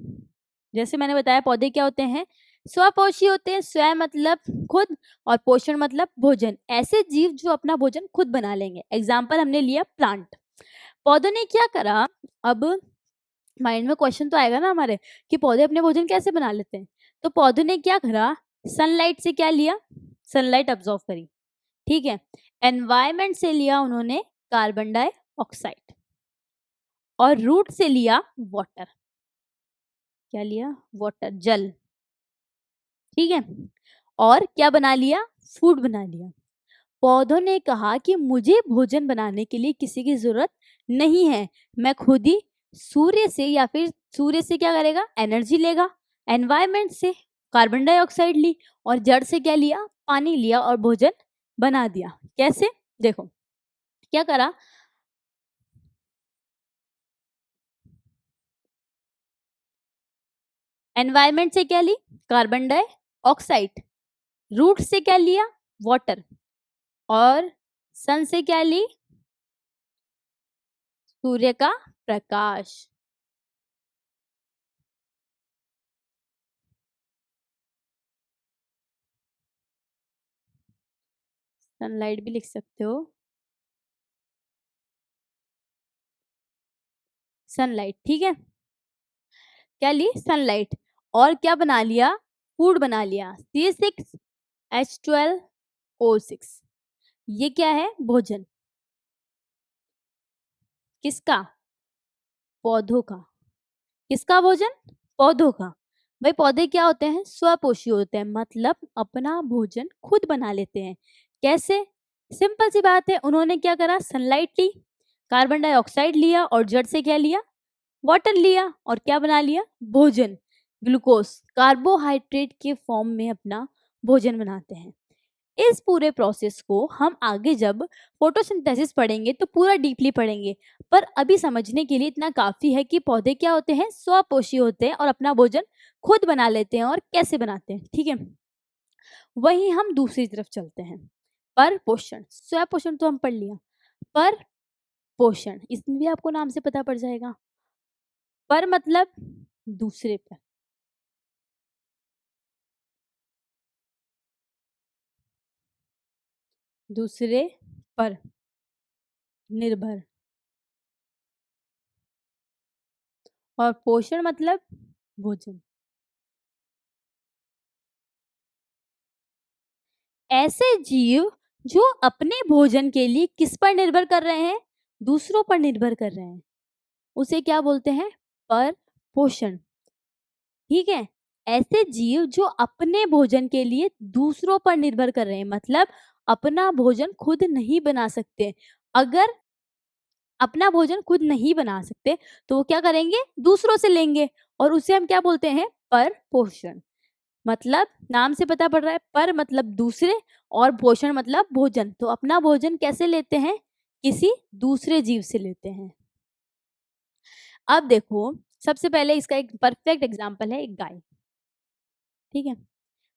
जैसे मैंने बताया पौधे क्या होते हैं? स्वपोषी होते हैं। स्व मतलब खुद और पोषण मतलब भोजन। ऐसे जीव जो अपना भोजन खुद बना लेंगे। एग्जाम्पल हमने लिया प्लांट। पौधों ने क्या करा? अब माइंड में क्वेश्चन तो आएगा ना हमारे कि पौधे अपने भोजन कैसे बना लेते हैं। तो पौधों ने क्या करा? सनलाइट से क्या लिया? सनलाइट ऑब्जॉर्व करी। ठीक है, एनवायरमेंट से लिया उन्होंने कार्बन डाइऑक्साइड और रूट से लिया वाटर। क्या लिया? वाटर, जल। ठीक है, और क्या बना लिया? फूड बना लिया। पौधों ने कहा कि मुझे भोजन बनाने के लिए किसी की जरूरत नहीं है, मैं खुद ही सूर्य से या फिर सूर्य से क्या करेगा? एनर्जी लेगा। एनवायरमेंट से कार्बन डाइऑक्साइड ली और जड़ से क्या लिया? पानी लिया और भोजन बना दिया। कैसे? देखो क्या करा। एनवायरमेंट से क्या ली? Carbon dioxide. रूट से क्या लिया? वाटर। और सन से क्या ली? सूर्य का प्रकाश। सनलाइट भी लिख सकते हो, सनलाइट। ठीक है, क्या ली? सनलाइट। और क्या बना लिया? फूड बना लिया, C6H12O6। ये क्या है? भोजन। किसका? पौधों का। किसका भोजन? पौधों का। भाई पौधे क्या होते हैं? स्वपोषी होते हैं, मतलब अपना भोजन खुद बना लेते हैं। कैसे? सिंपल सी बात है, उन्होंने क्या करा? सनलाइट ली, कार्बन डाइऑक्साइड लिया और जड़ से क्या लिया? वाटर लिया और क्या बना लिया? भोजन। ग्लूकोज, कार्बोहाइड्रेट के फॉर्म में अपना भोजन बनाते हैं। इस पूरे प्रोसेस को हम आगे जब फोटोसिंथेसिस पढ़ेंगे तो पूरा डीपली पढ़ेंगे, पर अभी समझने के लिए इतना काफी है कि पौधे क्या होते हैं? स्वपोषी होते हैं और अपना भोजन खुद बना लेते हैं। और कैसे बनाते हैं? ठीक है, वहीं हम दूसरी तरफ चलते हैं। पर पोषण, स्वपोषण तो हम पढ़ लिया, पर पोषण इसमें भी आपको नाम से पता पड़ जाएगा। पर मतलब दूसरे पर, दूसरे पर निर्भर। और पोषण मतलब भोजन। ऐसे जीव जो अपने भोजन के लिए किस पर निर्भर कर रहे हैं? दूसरों पर निर्भर कर रहे हैं, उसे क्या बोलते हैं? पर पोषण। ठीक है, ऐसे जीव जो अपने भोजन के लिए दूसरों पर निर्भर कर रहे हैं, मतलब अपना भोजन खुद नहीं बना सकते। अगर अपना भोजन खुद नहीं बना सकते तो वो क्या करेंगे? दूसरों से लेंगे, और उसे हम क्या बोलते हैं? पर पोषण। मतलब नाम से पता पड़ रहा है, पर मतलब दूसरे और पोषण मतलब भोजन। तो अपना भोजन कैसे लेते हैं? किसी दूसरे जीव से लेते हैं। अब देखो, सबसे पहले इसका एक परफेक्ट एग्जांपल है एक गाय। ठीक है,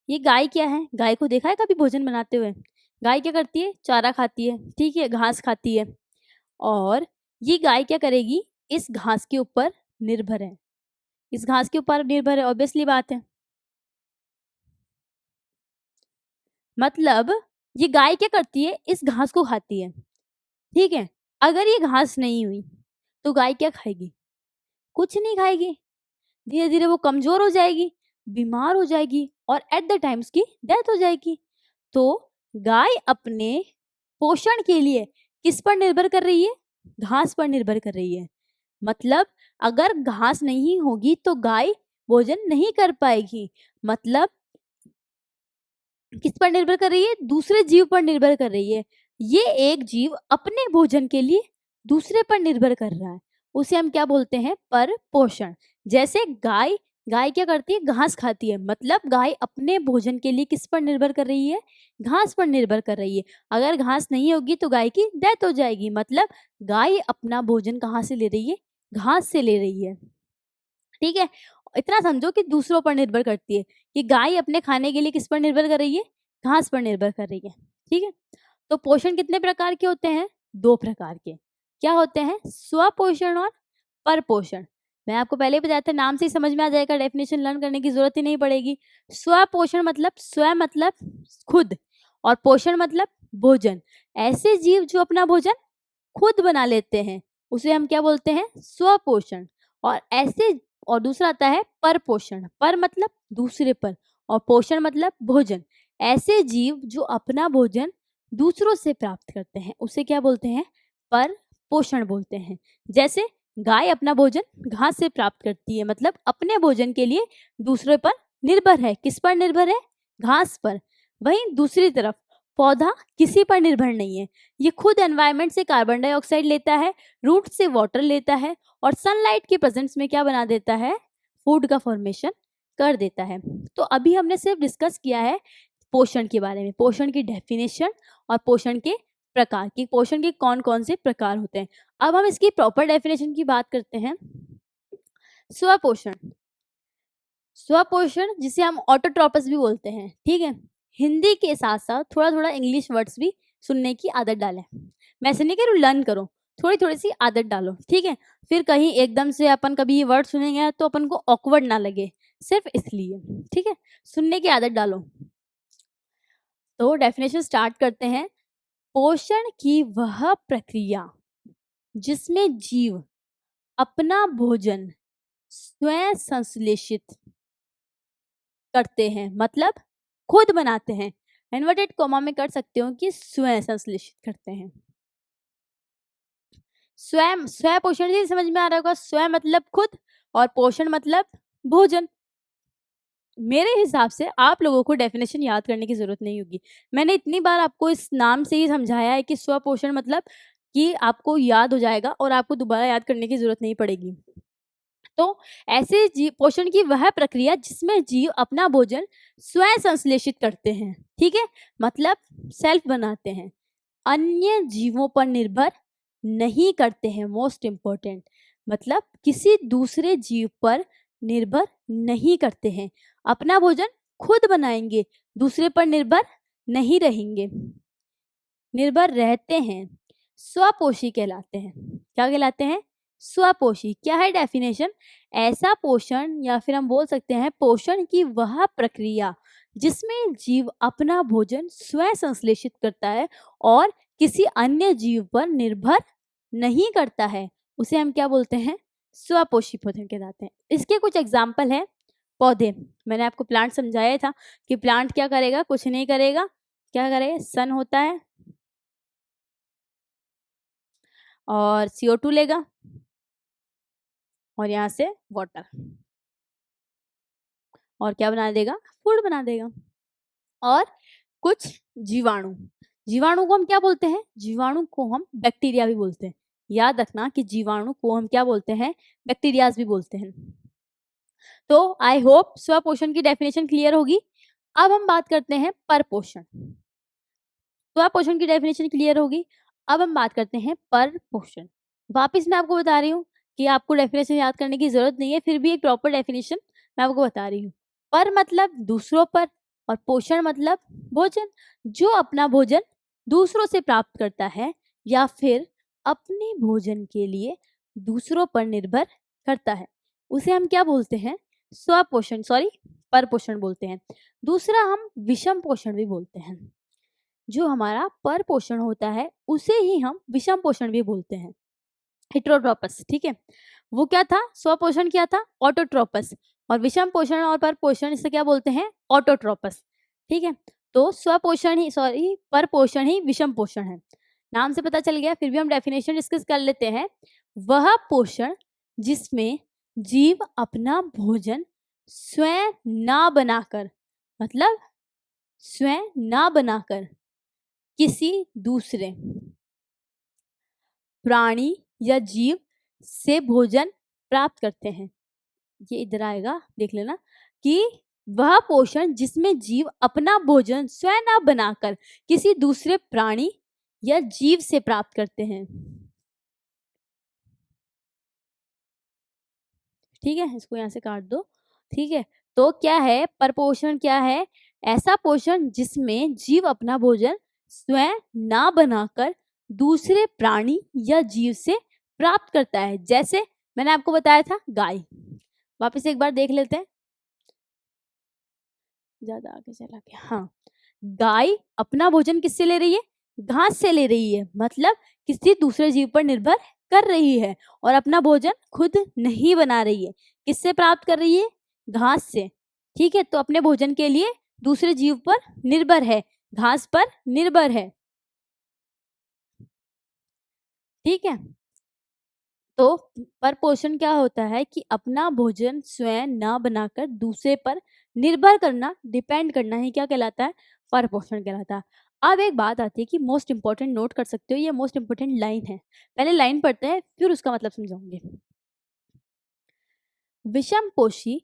ये गाय क्या है? गाय को देखा है कभी भोजन बनाते हुए? गाय क्या करती है? चारा खाती है, ठीक है, घास खाती है। और ये गाय क्या करेगी? इस घास के ऊपर निर्भर है, इस घास के ऊपर निर्भर है, ऑब्वियसली बात है। मतलब ये गाय क्या करती है? इस घास को खाती है, ठीक है। अगर ये घास नहीं हुई तो गाय क्या खाएगी? कुछ नहीं खाएगी। धीरे धीरे वो कमजोर हो जाएगी, बीमार हो जाएगी, और एट द टाइम उसकी डेथ हो जाएगी। तो गाय अपने पोषण के लिए किस पर निर्भर कर रही है? घास पर निर्भर कर रही है। मतलब अगर घास नहीं होगी तो गाय भोजन नहीं कर पाएगी। मतलब किस पर निर्भर कर रही है? दूसरे जीव पर निर्भर कर रही है। ये एक जीव अपने भोजन के लिए दूसरे पर निर्भर कर रहा है, उसे हम क्या बोलते हैं? पर पोषण। जैसे गाय, गाय क्या करती है? घास खाती है, मतलब गाय अपने भोजन के लिए किस पर निर्भर कर रही है? घास पर निर्भर कर रही है। अगर घास नहीं होगी तो गाय की डेथ हो जाएगी। मतलब गाय अपना भोजन कहाँ से ले रही है? घास से ले रही है। ठीक है, इतना समझो कि दूसरों पर निर्भर करती है, कि गाय अपने खाने के लिए किस पर निर्भर कर रही है? घास पर निर्भर कर रही है। ठीक है, तो पोषण कितने प्रकार के होते हैं? दो प्रकार के। क्या होते हैं? स्वपोषण और परपोषण। मैं आपको पहले ही बताया था, नाम से ही समझ में आ जाएगा, डेफिनेशन लर्न करने की जरूरत ही नहीं पड़ेगी। स्वपोषण मतलब स्व मतलब खुद, और पोषण मतलब भोजन। ऐसे जीव जो अपना भोजन खुद बना लेते हैं उसे हम क्या बोलते हैं? स्वपोषण। और ऐसे, और दूसरा आता है परपोषण। पर मतलब दूसरे पर, और पोषण मतलब भोजन। ऐसे जीव जो अपना भोजन दूसरों से प्राप्त करते हैं उसे क्या बोलते हैं? पर पोषण बोलते हैं। जैसे गाय अपना भोजन घास से प्राप्त करती है, मतलब अपने भोजन के लिए दूसरे पर निर्भर है। किस पर निर्भर है? घास पर। वहीं दूसरी तरफ पौधा किसी पर निर्भर नहीं है, ये खुद एनवायरनमेंट से कार्बन डाइऑक्साइड लेता है, रूट से वाटर लेता है, और सनलाइट के प्रेजेंस में क्या बना देता है? फूड का फॉर्मेशन कर देता है। तो अभी हमने सिर्फ डिस्कस किया है पोषण के बारे में, पोषण की डेफिनेशन और पोषण के प्रकार, की पोषण के कौन कौन से प्रकार होते हैं। अब हम इसकी प्रॉपर डेफिनेशन की बात करते हैं। स्वपोषण, स्वपोषण जिसे हम ऑटोट्रॉपस भी बोलते हैं, ठीक है। हिंदी के साथ साथ थोड़ा थोड़ा इंग्लिश वर्ड्स भी सुनने की आदत डालें। मैं ऐसे नहीं कह रही हूँ लर्न करो, थोड़ी थोड़ी सी आदत डालो, ठीक है। फिर कहीं एकदम से अपन कभी ये वर्ड सुनेंगे तो अपन को ऑकवर्ड ना लगे, सिर्फ इसलिए, ठीक है। सुनने की आदत डालो। तो डेफिनेशन स्टार्ट करते हैं। पोषण की वह प्रक्रिया जिसमें जीव अपना भोजन स्वयं संश्लेषित करते हैं, मतलब खुद बनाते हैं। इन्वर्टेड कॉमा में कर सकते हो कि स्वयं संश्लेषित करते हैं। स्वयं, स्व पोषण जी समझ में आ रहा होगा। स्वयं मतलब खुद और पोषण मतलब भोजन। मेरे हिसाब से आप लोगों को डेफिनेशन याद करने की जरूरत नहीं होगी। मैंने इतनी बार आपको इस नाम से ही समझाया है कि स्वपोषण मतलब कि आपको याद हो जाएगा और आपको दोबारा याद करने की जरूरत नहीं पड़ेगी। तो ऐसे जीव पोषण की वह प्रक्रिया जिसमें जीव अपना भोजन स्वयं संश्लेषित करते हैं, ठीक है, मतलब सेल्फ बनाते हैं, अन्य जीवों पर निर्भर नहीं करते हैं। मोस्ट इंपॉर्टेंट, मतलब किसी दूसरे जीव पर निर्भर नहीं करते हैं, अपना भोजन खुद बनाएंगे, दूसरे पर निर्भर नहीं रहेंगे। निर्भर रहते हैं, स्वपोषी कहलाते हैं। क्या कहलाते हैं? स्वपोषी। क्या है डेफिनेशन? ऐसा पोषण या फिर हम बोल सकते हैं पोषण की वह प्रक्रिया जिसमें जीव अपना भोजन स्वयं संश्लेषित करता है और किसी अन्य जीव पर निर्भर नहीं करता है, उसे हम क्या बोलते हैं? स्वपोषी भोजन कहलाते हैं। इसके कुछ एग्जाम्पल हैं। पौधे, मैंने आपको प्लांट समझाया था कि प्लांट क्या करेगा? कुछ नहीं करेगा। क्या करेगा? सन होता है और CO2 लेगा और यहाँ से वाटर, और क्या बना देगा? फूड बना देगा। और कुछ जीवाणु, जीवाणु को हम क्या बोलते हैं? जीवाणु को हम बैक्टीरिया भी बोलते हैं। याद रखना कि जीवाणु को हम क्या बोलते हैं? बैक्टीरियाज भी बोलते हैं। तो आई होप स्वपोषण की डेफिनेशन क्लियर होगी। अब हम बात करते हैं परपोषण। स्वपोषण की डेफिनेशन क्लियर होगी। अब हम बात करते हैं परपोषण। वापिस मैं आपको बता रही हूँ कि आपको डेफिनेशन याद करने की जरूरत नहीं है, फिर भी एक प्रॉपर डेफिनेशन मैं आपको बता रही हूँ। पर मतलब दूसरों पर और पोषण मतलब भोजन। जो अपना भोजन दूसरों से प्राप्त करता है या फिर अपने भोजन के लिए दूसरों पर निर्भर करता है, उसे हम क्या बोलते हैं? स्वपोषण, सॉरी परपोषण बोलते हैं। दूसरा हम विषम पोषण भी बोलते हैं। जो हमारा परपोषण होता है उसे ही हम विषम पोषण भी बोलते हैं। हेटेरोट्रोपस, ठीक है। वो क्या था? स्वपोषण क्या था? ऑटोट्रोपस। और विषम पोषण और परपोषण इसे क्या बोलते हैं? ऑटोट्रोपस, ठीक है। तो स्वपोषण ही, सॉरी परपोषण ही विषम पोषण है। नाम से पता चल गया, फिर भी हम डेफिनेशन डिस्कस कर लेते हैं। वह पोषण जिसमें जीव अपना भोजन स्वयं ना बनाकर, मतलब स्वयं ना बनाकर किसी दूसरे प्राणी या जीव से भोजन प्राप्त करते हैं। ये इधर आएगा, देख लेना कि वह पोषण जिसमें जीव अपना भोजन स्वयं ना बनाकर किसी दूसरे प्राणी या जीव से प्राप्त करते हैं, ठीक है। इसको यहाँ से काट दो, ठीक है। तो क्या है परपोषण? क्या है? ऐसा पोषण जिसमें जीव अपना भोजन स्वयं ना बनाकर दूसरे प्राणी या जीव से प्राप्त करता है। जैसे मैंने आपको बताया था गाय। वापस एक बार देख लेते हैं, ज्यादा आगे चला गया। हाँ, गाय अपना भोजन किससे ले रही है? घास से ले रही है, मतलब किसी दूसरे जीव पर निर्भर कर रही है और अपना भोजन खुद नहीं बना रही है। किससे प्राप्त कर रही है? घास से, ठीक है। तो अपने भोजन के लिए दूसरे जीव पर निर्भर है, घास पर निर्भर है, ठीक है। तो परपोषण क्या होता है कि अपना भोजन स्वयं ना बनाकर दूसरे पर निर्भर करना, डिपेंड करना ही क्या कहलाता है? परपोषण कहलाता है। अब एक बात आती है कि मोस्ट इंपॉर्टेंट, नोट कर सकते हो, ये मोस्ट इंपॉर्टेंट लाइन है। पहले लाइन पढ़ते हैं फिर उसका मतलब समझाऊंगे। विषम पोषी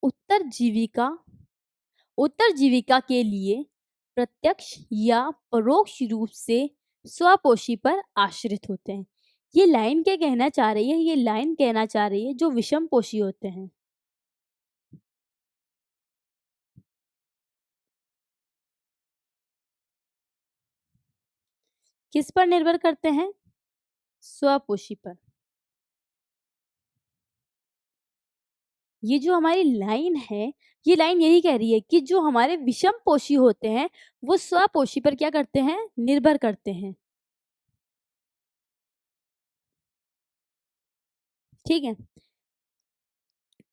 उत्तर जीविका उत्तरजीविका के लिए प्रत्यक्ष या परोक्ष रूप से स्वपोषी पर आश्रित होते हैं। ये लाइन क्या कहना चाह रही है? ये लाइन कहना चाह रही है जो विषम पोषी होते हैं, किस पर निर्भर करते हैं? स्वपोषी पर। ये जो हमारी लाइन है, ये लाइन यही कह रही है कि जो हमारे विषमपोषी होते हैं, वो स्वपोषी पर क्या करते हैं? निर्भर करते हैं। ठीक है?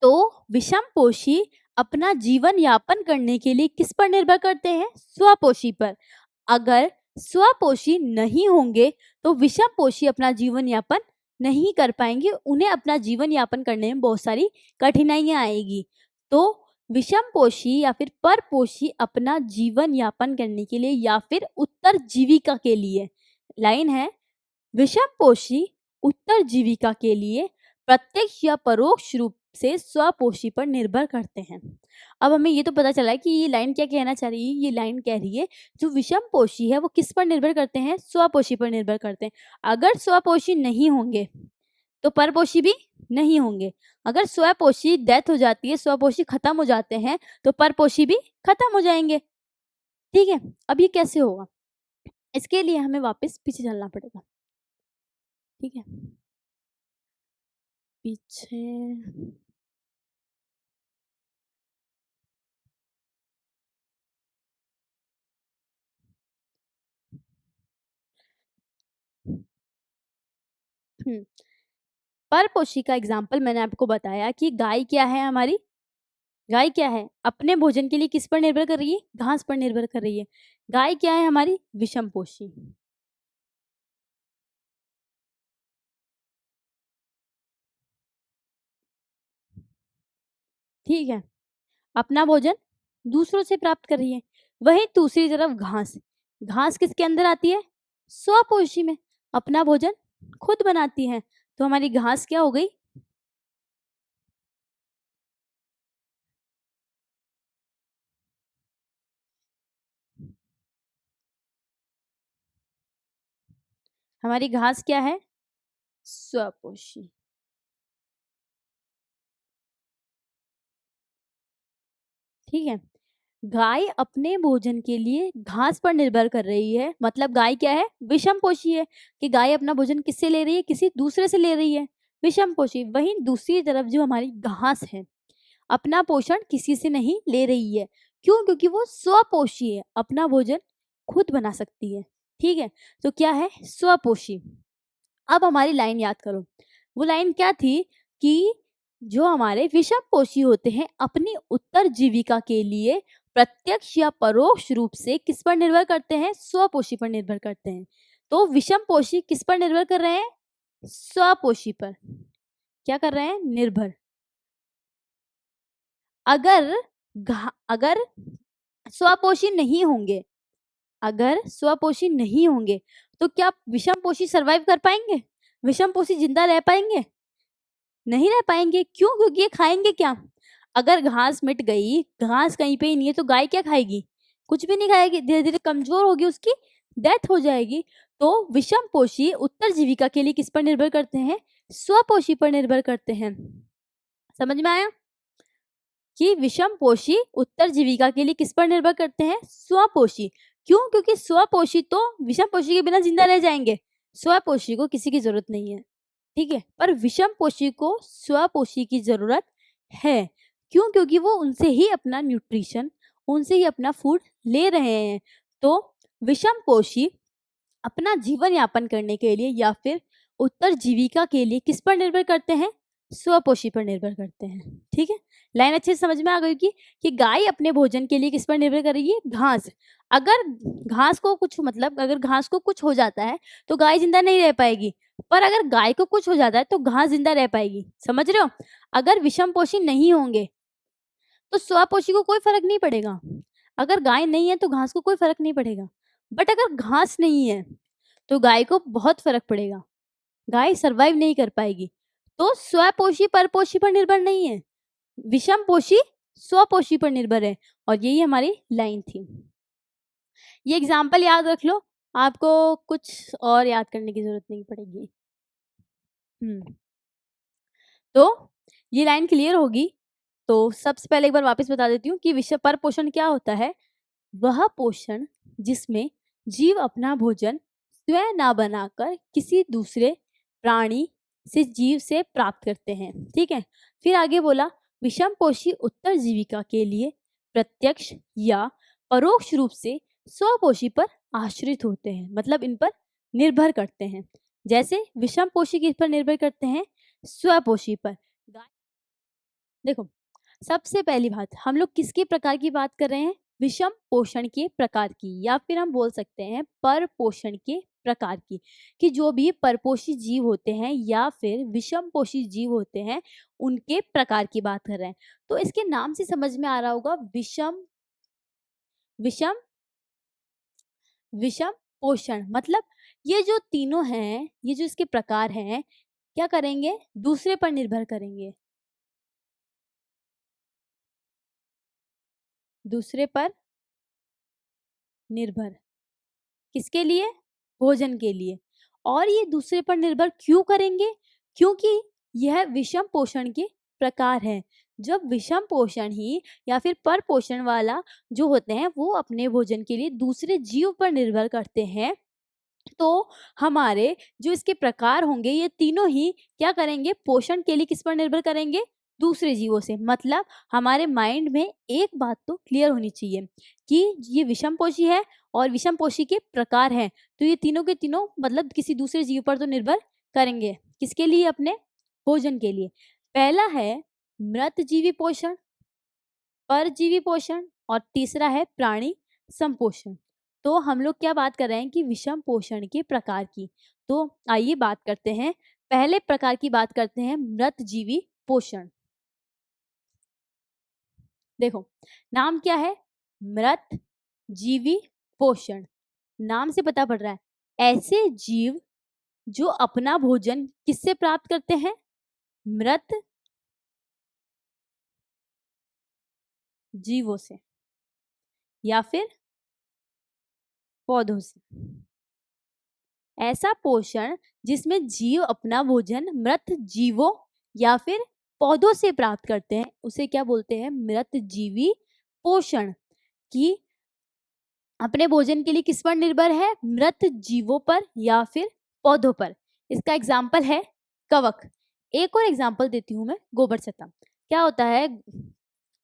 तो विषमपोषी अपना जीवन यापन करने के लिए किस पर निर्भर करते हैं? स्वपोषी पर। अगर स्वपोषी नहीं होंगे तो विषमपोषी अपना जीवन यापन नहीं कर पाएंगे, उन्हें अपना जीवन यापन करने में बहुत सारी कठिनाइयां आएगी। तो विषमपोषी या फिर परपोषी अपना जीवन यापन करने के लिए या फिर उत्तरजीविका के लिए, लाइन है, विषमपोषी उत्तरजीविका के लिए प्रत्यक्ष या परोक्ष रूप से स्वपोषी पर निर्भर करते हैं। अब हमें ये तो पता चला है कि ये लाइन क्या कहना चाह रही है। ये लाइन कह रही है जो विषमपोषी है वो किस पर निर्भर करते हैं? स्वपोषी पर निर्भर करते हैं। अगर स्वपोषी नहीं होंगे तो परपोषी भी नहीं होंगे। अगर स्वपोषी डेथ हो जाती है, स्वपोषी खत्म हो जाते हैं, तो परपोषी भी खत्म हो जाएंगे। ठीक है, अब ये कैसे होगा? इसके लिए हमें वापस पीछे चलना पड़ेगा। ठीक है, पीछे परपोषी का एग्जाम्पल मैंने आपको बताया कि गाय क्या है हमारी? गाय क्या है? अपने भोजन के लिए किस पर निर्भर कर रही है? घास पर निर्भर कर रही है। गाय क्या है हमारी? विषमपोषी। ठीक है, अपना भोजन दूसरों से प्राप्त कर रही है। वहीं दूसरी तरफ घास, घास किसके अंदर आती है? स्वपोषी में। अपना भोजन खुद बनाती है, तो हमारी घास क्या हो गई? हमारी घास क्या है? स्वपोषी। ठीक है, गाय अपने भोजन के लिए घास पर निर्भर कर रही है, मतलब गाय क्या है? विषमपोषी है। कि गाय अपना भोजन किससे ले रही है? किसी दूसरे से ले रही है, विषमपोषी। वहीं दूसरी तरफ जो हमारी घास है, अपना पोषण किसी से नहीं ले रही है। क्यों? क्योंकि वो स्वपोषी है, अपना भोजन खुद बना सकती है। ठीक है, तो क्या है? स्वपोषी। अब हमारी लाइन याद करो, वो लाइन क्या थी कि जो हमारे विषमपोषी होते हैं अपनी उत्तरजीविका के लिए प्रत्यक्ष या परोक्ष रूप से किस पर निर्भर करते हैं? स्वपोषी पर निर्भर करते हैं। तो विषमपोषी किस पर निर्भर कर रहे हैं? स्वपोषी पर। क्या कर रहे हैं? निर्भर। अगर अगर स्वपोषी नहीं होंगे, अगर स्वपोषी नहीं होंगे तो क्या विषमपोषी सरवाइव कर पाएंगे? विषमपोषी जिंदा रह पाएंगे? नहीं रह पाएंगे। क्यों? क्योंकि ये खाएंगे क्या? अगर घास मिट गई, घास कहीं पे ही नहीं है, तो गाय क्या खाएगी? कुछ भी नहीं खाएगी, धीरे धीरे कमजोर होगी, उसकी डेथ हो जाएगी। तो विषमपोषी उत्तरजीविका के लिए किस पर निर्भर करते हैं? स्वपोषी पर निर्भर करते हैं। समझ में आया कि विषमपोषी उत्तरजीविका के लिए किस पर निर्भर करते हैं? स्वपोषी। क्यों? क्योंकि स्वपोषी तो विषमपोषी के बिना जिंदा रह जाएंगे, स्वपोषी को किसी की जरूरत नहीं है। ठीक है, पर विषमपोषी को स्वपोषी की जरूरत है। क्यों? क्योंकि वो उनसे ही अपना न्यूट्रिशन, उनसे ही अपना फूड ले रहे हैं। तो विषमपोषी अपना जीवन यापन करने के लिए या फिर उत्तरजीविका के लिए किस पर निर्भर करते हैं? स्वपोषी पर निर्भर करते हैं। ठीक है, लाइन अच्छे से समझ में आ गई कि गाय अपने भोजन के लिए किस पर निर्भर कर रही है? घास। अगर घास को कुछ मतलब अगर घास को कुछ हो जाता है तो गाय जिंदा नहीं रह पाएगी, पर अगर गाय को कुछ हो जाता है तो घास जिंदा रह पाएगी। समझ रहे हो? अगर विषमपोषी नहीं होंगे तो स्वपोषी को कोई फर्क नहीं पड़ेगा। अगर गाय नहीं है तो घास को कोई फर्क नहीं पड़ेगा, बट अगर घास नहीं है तो गाय को बहुत फर्क पड़ेगा, गाय सरवाइव नहीं कर पाएगी। तो स्वपोषी परपोषी पर निर्भर नहीं है, विषमपोषी स्वपोषी पर निर्भर है। और यही हमारी लाइन थी। ये एग्जाम्पल याद रख लो, आपको कुछ और याद करने की जरूरत नहीं पड़ेगी। तो ये लाइन क्लियर होगी। तो सबसे पहले एक बार वापस बता देती हूँ कि विषय पर पोषण क्या होता है? वह पोषण जिसमें जीव अपना भोजन स्वयं ना बनाकर किसी दूसरे प्राणी से जीव से प्राप्त करते हैं। ठीक है, फिर आगे बोला विषमपोषी उत्तरजीविका के लिए प्रत्यक्ष या परोक्ष रूप से स्वपोषी पर आश्रित होते हैं, मतलब इन पर निर्भर करते हैं। जैसे विषमपोषी किस पर निर्भर करते हैं? स्वपोषी पर। देखो, सबसे पहली बात, हम लोग किसके प्रकार की बात कर रहे हैं? विषम पोषण के प्रकार की, या फिर हम बोल सकते हैं पर पोषण के प्रकार की, कि जो भी परपोषी जीव होते हैं या फिर विषम पोषी जीव होते हैं उनके प्रकार की बात कर रहे हैं। तो इसके नाम से समझ में आ रहा होगा, विषम विषम विषम पोषण, मतलब ये जो तीनों हैं, ये जो इसके प्रकार हैं, क्या करेंगे? दूसरे पर निर्भर करेंगे, दूसरे पर निर्भर। किसके लिए? भोजन के लिए। और ये दूसरे पर निर्भर क्यों करेंगे? क्योंकि यह विषम पोषण के प्रकार है। जब विषम पोषण ही या फिर पर पोषण वाला जो होते हैं वो अपने भोजन के लिए दूसरे जीव पर निर्भर करते हैं, तो हमारे जो इसके प्रकार होंगे ये तीनों ही क्या करेंगे? पोषण के लिए किस पर निर्भर करेंगे? दूसरे जीवों से। मतलब हमारे माइंड में एक बात तो क्लियर होनी चाहिए कि ये विषमपोषी है और विषमपोषी के प्रकार हैं, तो ये तीनों के तीनों मतलब किसी दूसरे जीव पर तो निर्भर करेंगे। किसके लिए? अपने भोजन के लिए। पहला है मृतजीवी पोषण, परजीवी पोषण, और तीसरा है प्राणी संपोषण। तो हम लोग क्या बात कर रहे हैं कि विषम पोषण के प्रकार की। तो आइए बात करते हैं, पहले प्रकार की बात करते हैं मृतजीवी पोषण। देखो, नाम क्या है? मृत जीवी पोषण। नाम से पता पड़ रहा है ऐसे जीव जो अपना भोजन किससे प्राप्त करते हैं? मृत जीवों से या फिर पौधों से। ऐसा पोषण जिसमें जीव अपना भोजन मृत जीवों या फिर पौधों से प्राप्त करते हैं उसे क्या बोलते हैं? मृतजीवी पोषण। कि अपने भोजन के लिए किस पर निर्भर है? मृत जीवों पर या फिर पौधों पर। इसका एग्जाम्पल है कवक। एक और एग्जाम्पल देती हूँ मैं, गोबर छत्ता। क्या होता है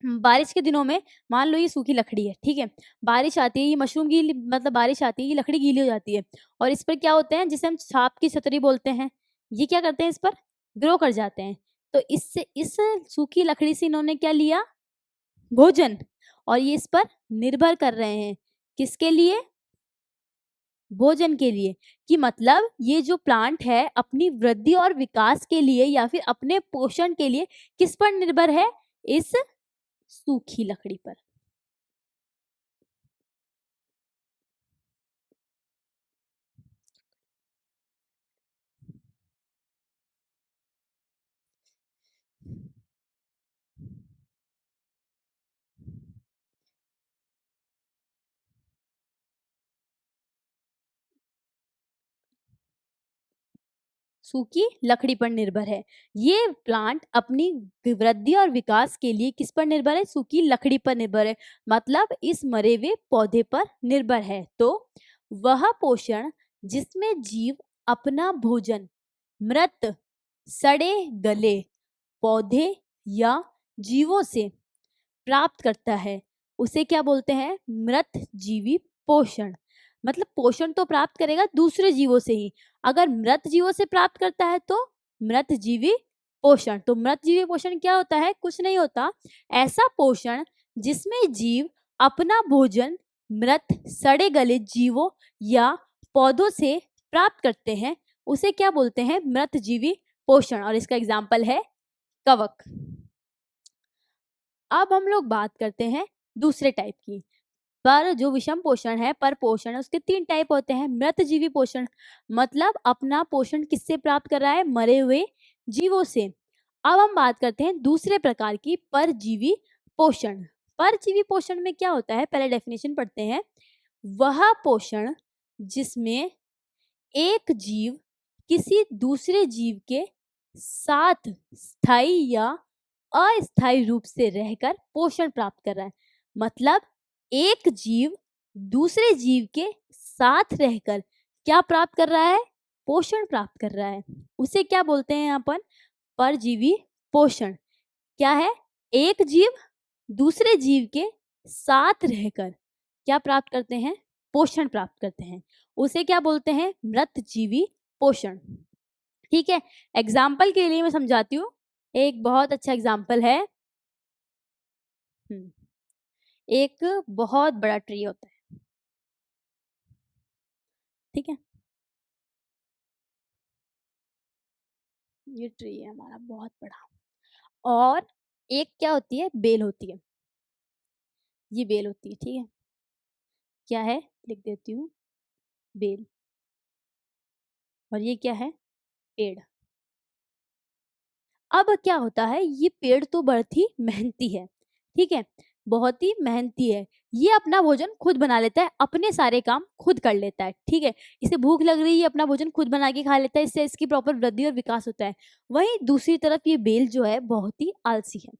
बारिश के दिनों में, मान लो ये सूखी लकड़ी है, ठीक है, बारिश आती है, ये मशरूम गीली, मतलब बारिश आती है, ये लकड़ी गीली हो जाती है और इस पर क्या होते हैं, जिसे हम सांप की छतरी बोलते हैं, ये क्या करते हैं? इस पर ग्रो कर जाते हैं। तो इससे, इस सूखी लकड़ी से इन्होंने क्या लिया? भोजन। और ये इस पर निर्भर कर रहे हैं, किसके लिए? भोजन के लिए। कि मतलब ये जो प्लांट है अपनी वृद्धि और विकास के लिए या फिर अपने पोषण के लिए किस पर निर्भर है? इस सूखी लकड़ी पर। सूखी लकड़ी पर निर्भर है। ये प्लांट अपनी वृद्धि और विकास के लिए किस पर निर्भर है? सूखी लकड़ी पर निर्भर है, मतलब इस मरे हुए पौधे पर निर्भर है। तो वह पोषण जिसमें जीव अपना भोजन मृत सड़े गले पौधे या जीवों से प्राप्त करता है उसे क्या बोलते हैं? मृत जीवी पोषण। मतलब पोषण तो प्राप्त करेगा दूसरे जीवों से ही। अगर मृत जीवों से प्राप्त करता है तो मृत जीवी पोषण। तो मृत जीवी पोषण क्या होता है? कुछ नहीं होता, ऐसा पोषण जिसमें जीव अपना भोजन मृत सड़े गले जीवों या पौधों से प्राप्त करते हैं उसे क्या बोलते हैं? मृत जीवी पोषण। और इसका एग्जाम्पल है कवक। अब हम लोग बात करते हैं दूसरे टाइप की। पर जो विषम पोषण है, पर पोषण है, उसके 3 टाइप होते हैं। मृतजीवी पोषण, मतलब अपना पोषण किससे प्राप्त कर रहा है? मरे हुए जीवों से। अब हम बात करते हैं दूसरे प्रकार की, परजीवी पोषण। परजीवी पोषण में क्या होता है? पहले डेफिनेशन पढ़ते हैं। वह पोषण जिसमें एक जीव किसी दूसरे जीव के साथ स्थायी या अस्थायी रूप से रहकर पोषण प्राप्त कर रहा है। मतलब एक जीव दूसरे जीव के साथ रहकर क्या प्राप्त कर रहा है? पोषण प्राप्त कर रहा है। उसे क्या बोलते हैं अपन? परजीवी पोषण। क्या है? एक जीव दूसरे जीव के साथ रहकर क्या प्राप्त करते हैं? पोषण प्राप्त करते हैं। उसे क्या बोलते हैं? मृतजीवी पोषण। ठीक है, एग्जाम्पल के लिए मैं समझाती हूँ। एक बहुत अच्छा एग्जाम्पल है, एक बहुत बड़ा ट्री होता है, ठीक है, ये ट्री है हमारा बहुत बड़ा, और एक क्या होती है? बेल होती है। ये बेल होती है, ठीक है, क्या है? लिख देती हूँ, बेल। और ये क्या है? पेड़। अब क्या होता है, ये पेड़ तो बहुत ही मेहनती है, ठीक है, बहुत ही मेहनती है। ये अपना भोजन खुद बना लेता है, अपने सारे काम खुद कर लेता है, ठीक है। इसे भूख लग रही है, अपना भोजन खुद बना के खा लेता है, इससे इसकी प्रॉपर वृद्धि और विकास होता है। वहीं दूसरी तरफ ये बेल जो है बहुत ही आलसी है।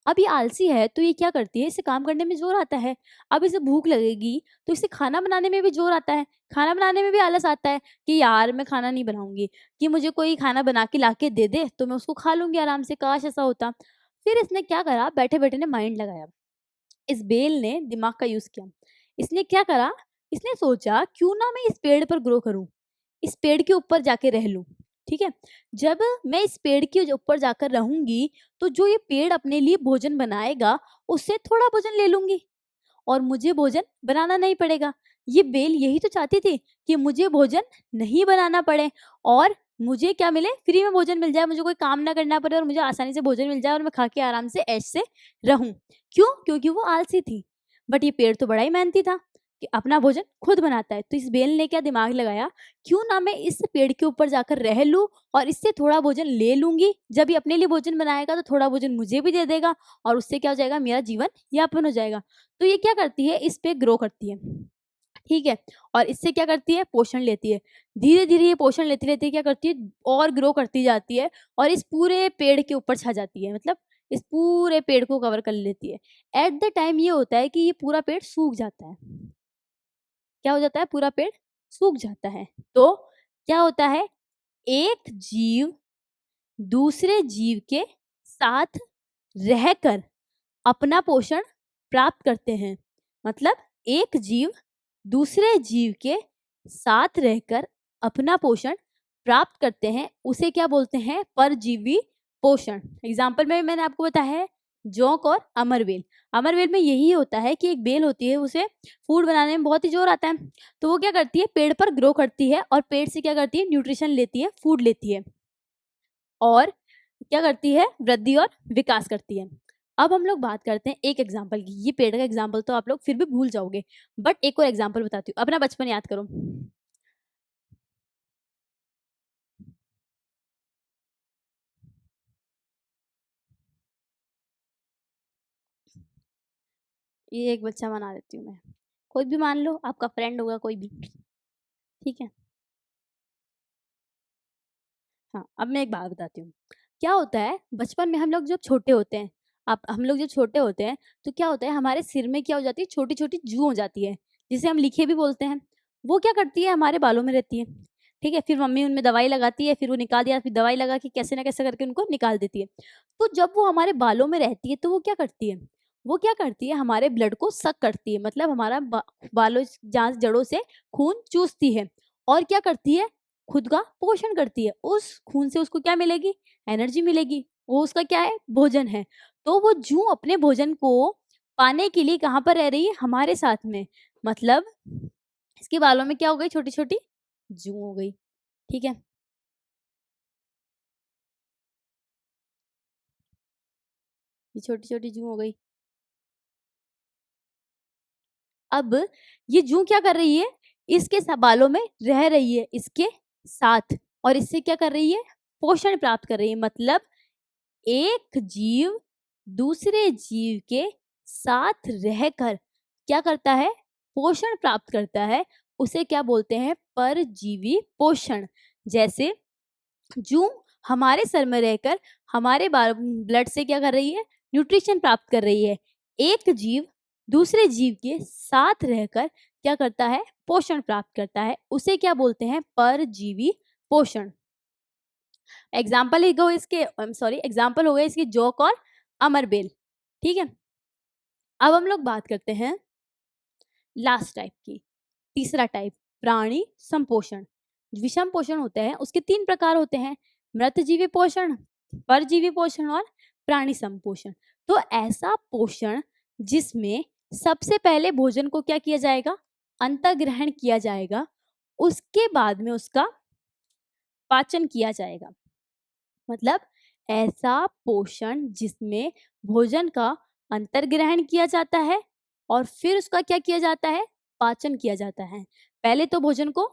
अब ये आलसी है तो ये क्या करती है? इसे काम करने में जोर आता है। अब इसे भूख लगेगी तो इसे खाना बनाने में भी जोर आता है। खाना बनाने में भी आलस आता है कि यार मैं खाना नहीं बनाऊंगी, कि मुझे कोई खाना बना के लाके दे दे तो मैं उसको खा लूंगी आराम से, काश ऐसा होता। फिर इसने क्या करा? बैठे बैठे ने माइंड लगाया, इस बेल ने दिमाग का यूज किया। इसने क्या करा? इसने सोचा क्यों ना मैं इस पेड़ पर ग्रो करूं, इस पेड़ के ऊपर जाके रह लूं, ठीक है। जब मैं इस पेड़ के ऊपर जाकर रहूंगी तो जो ये पेड़ अपने लिए भोजन बनाएगा उससे थोड़ा भोजन ले लूंगी और मुझे भोजन बनाना नहीं पड़ेगा। ये बेल यही तो चाहती थी कि मुझे भोजन नहीं बनाना पड़े और मुझे क्या मिले? फ्री में भोजन मिल जाए, मुझे कोई काम ना करना पड़े और मुझे आसानी से भोजन मिल जाए और मैं खा के आराम से ऐश से रहूं। क्यों? क्योंकि वो आलसी थी। बट ये पेड़ तो बड़ा ही मेहनती था कि अपना भोजन खुद बनाता है। तो इस बेल ने क्या दिमाग लगाया, क्यों ना मैं इस पेड़ के ऊपर जाकर रह लूं और इससे थोड़ा भोजन ले लूंगी। जब ये अपने लिए भोजन बनाएगा तो थोड़ा भोजन मुझे भी दे देगा और उससे क्या हो जाएगा? मेरा जीवन यापन हो जाएगा। तो ये क्या करती है? इस पे ग्रो करती है, ठीक है, और इससे क्या करती है? पोषण लेती है। धीरे धीरे ये पोषण लेती रहती है, क्या करती है? और ग्रो करती जाती है और इस पूरे पेड़ के ऊपर छा जाती है, मतलब इस पूरे पेड़ को कवर कर लेती है। एट द टाइम ये होता है कि ये पूरा पेड़ सूख जाता है। क्या हो जाता है? पूरा पेड़ सूख जाता है। तो क्या होता है? एक जीव दूसरे जीव के साथ रहकर अपना पोषण प्राप्त करते हैं। मतलब एक जीव दूसरे जीव के साथ रहकर अपना पोषण प्राप्त करते हैं, उसे क्या बोलते हैं? परजीवी पोषण। एग्जाम्पल में मैंने आपको बताया है जोंक और अमरवेल। अमरवेल में यही होता है कि एक बेल होती है, उसे फूड बनाने में बहुत ही जोर आता है, तो वो क्या करती है? पेड़ पर ग्रो करती है और पेड़ से क्या करती है? न्यूट्रिशन लेती है, फूड लेती है और क्या करती है? वृद्धि और विकास करती है। अब हम लोग बात करते हैं एक एग्जाम्पल की। ये पेड़ का एग्जाम्पल तो आप लोग फिर भी भूल जाओगे, बट एक और एग्जाम्पल बताती हूँ। अपना बचपन याद करो। ये एक बच्चा बना देती हूँ मैं, कोई भी मान लो, आपका फ्रेंड होगा कोई भी, ठीक है। हाँ, अब मैं एक बात बताती हूँ। क्या होता है? बचपन में हम लोग जब छोटे होते हैं, आप हम लोग जब छोटे होते हैं तो क्या होता है? हमारे सिर में क्या हो जाती है? छोटी छोटी जू हो जाती है, जिसे हम लिखे भी बोलते हैं। वो क्या करती है? हमारे बालों में रहती है, ठीक है। फिर मम्मी उनमें दवाई लगाती है, फिर वो निकाल दिया, फिर दवाई लगा के कैसे ना कैसे करके उनको निकाल देती है। तो जब वो हमारे बालों में रहती है तो वो क्या करती है? वो क्या करती है? हमारे ब्लड को सक करती है, मतलब हमारा बालों जहाँ जड़ों से खून चूसती है और क्या करती है? खुद का पोषण करती है। उस खून से उसको क्या मिलेगी? एनर्जी मिलेगी। वो उसका क्या है? भोजन है। तो वो जूं अपने भोजन को पाने के लिए कहाँ पर रह रही है? हमारे साथ में। मतलब इसके बालों में क्या हो गई? छोटी छोटी जू हो गई, ठीक है। ये छोटी छोटी जू हो गई। अब ये जू क्या कर रही है? इसके बालों में रह रही है, इसके साथ, और इससे क्या कर रही है? पोषण प्राप्त कर रही है। मतलब एक जीव दूसरे जीव के साथ रहकर क्या करता है? पोषण प्राप्त करता है। उसे क्या बोलते हैं? परजीवी पोषण। जैसे जू हमारे सर में रहकर हमारे ब्लड से क्या कर रही है? न्यूट्रिशन प्राप्त कर रही है। एक जीव दूसरे जीव के साथ रहकर क्या करता है? पोषण प्राप्त करता है, उसे क्या बोलते हैं? परजीवी पोषण। एग्जाम्पल एग्जाम्पल हो गए इसके जोक और अमरबेल। ठीक है, अब हम लोग बात करते हैं लास्ट टाइप की, तीसरा टाइप, प्राणी संपोषण। विषम पोषण होते हैं, उसके 3 प्रकार होते हैं, मृतजीवी पोषण, परजीवी पोषण और प्राणी संपोषण। तो ऐसा पोषण जिसमें सबसे पहले भोजन को क्या किया जाएगा? अंतर्ग्रहण किया जाएगा, उसके बाद में उसका पाचन किया जाएगा। मतलब ऐसा पोषण जिसमें भोजन का अंतर्ग्रहण किया जाता है और फिर उसका क्या किया जाता है? पाचन किया जाता है। पहले तो भोजन को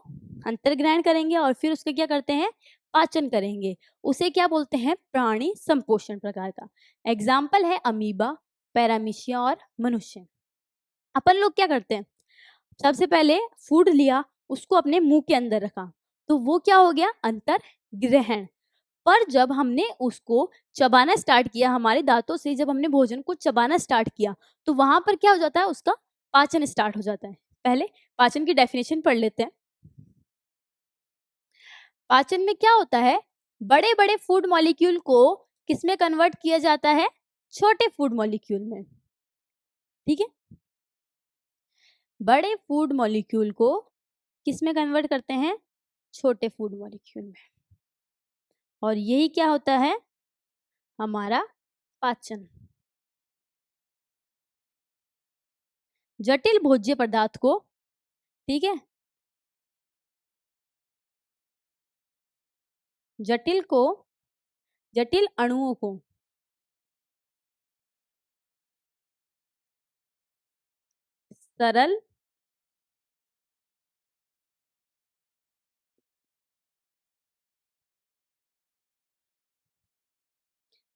अंतर्ग्रहण करेंगे और फिर उसका क्या करते हैं? पाचन करेंगे। उसे क्या बोलते हैं? प्राणी संपोषण प्रकार का। एग्जाम्पल है अमीबा, पैरामीशिया और मनुष्य। अपन लोग क्या करते हैं? सबसे पहले फूड लिया, उसको अपने मुंह के अंदर रखा, तो वो क्या हो गया? अंतर्ग्रहण। पर जब हमने उसको चबाना स्टार्ट किया, हमारे दांतों से जब हमने भोजन को चबाना स्टार्ट किया, तो वहां पर क्या हो जाता है? उसका पाचन स्टार्ट हो जाता है। पहले पाचन की डेफिनेशन पढ़ लेते हैं। पाचन में क्या होता है? बड़े बड़े फूड मॉलिक्यूल को किसमें कन्वर्ट किया जाता है? छोटे फूड मॉलिक्यूल में। ठीक है, बड़े फूड मॉलिक्यूल को किसमें कन्वर्ट करते हैं? छोटे फूड मॉलिक्यूल में। और यही क्या होता है? हमारा पाचन। जटिल भोज्य पदार्थ को, ठीक है, जटिल अणुओं को सरल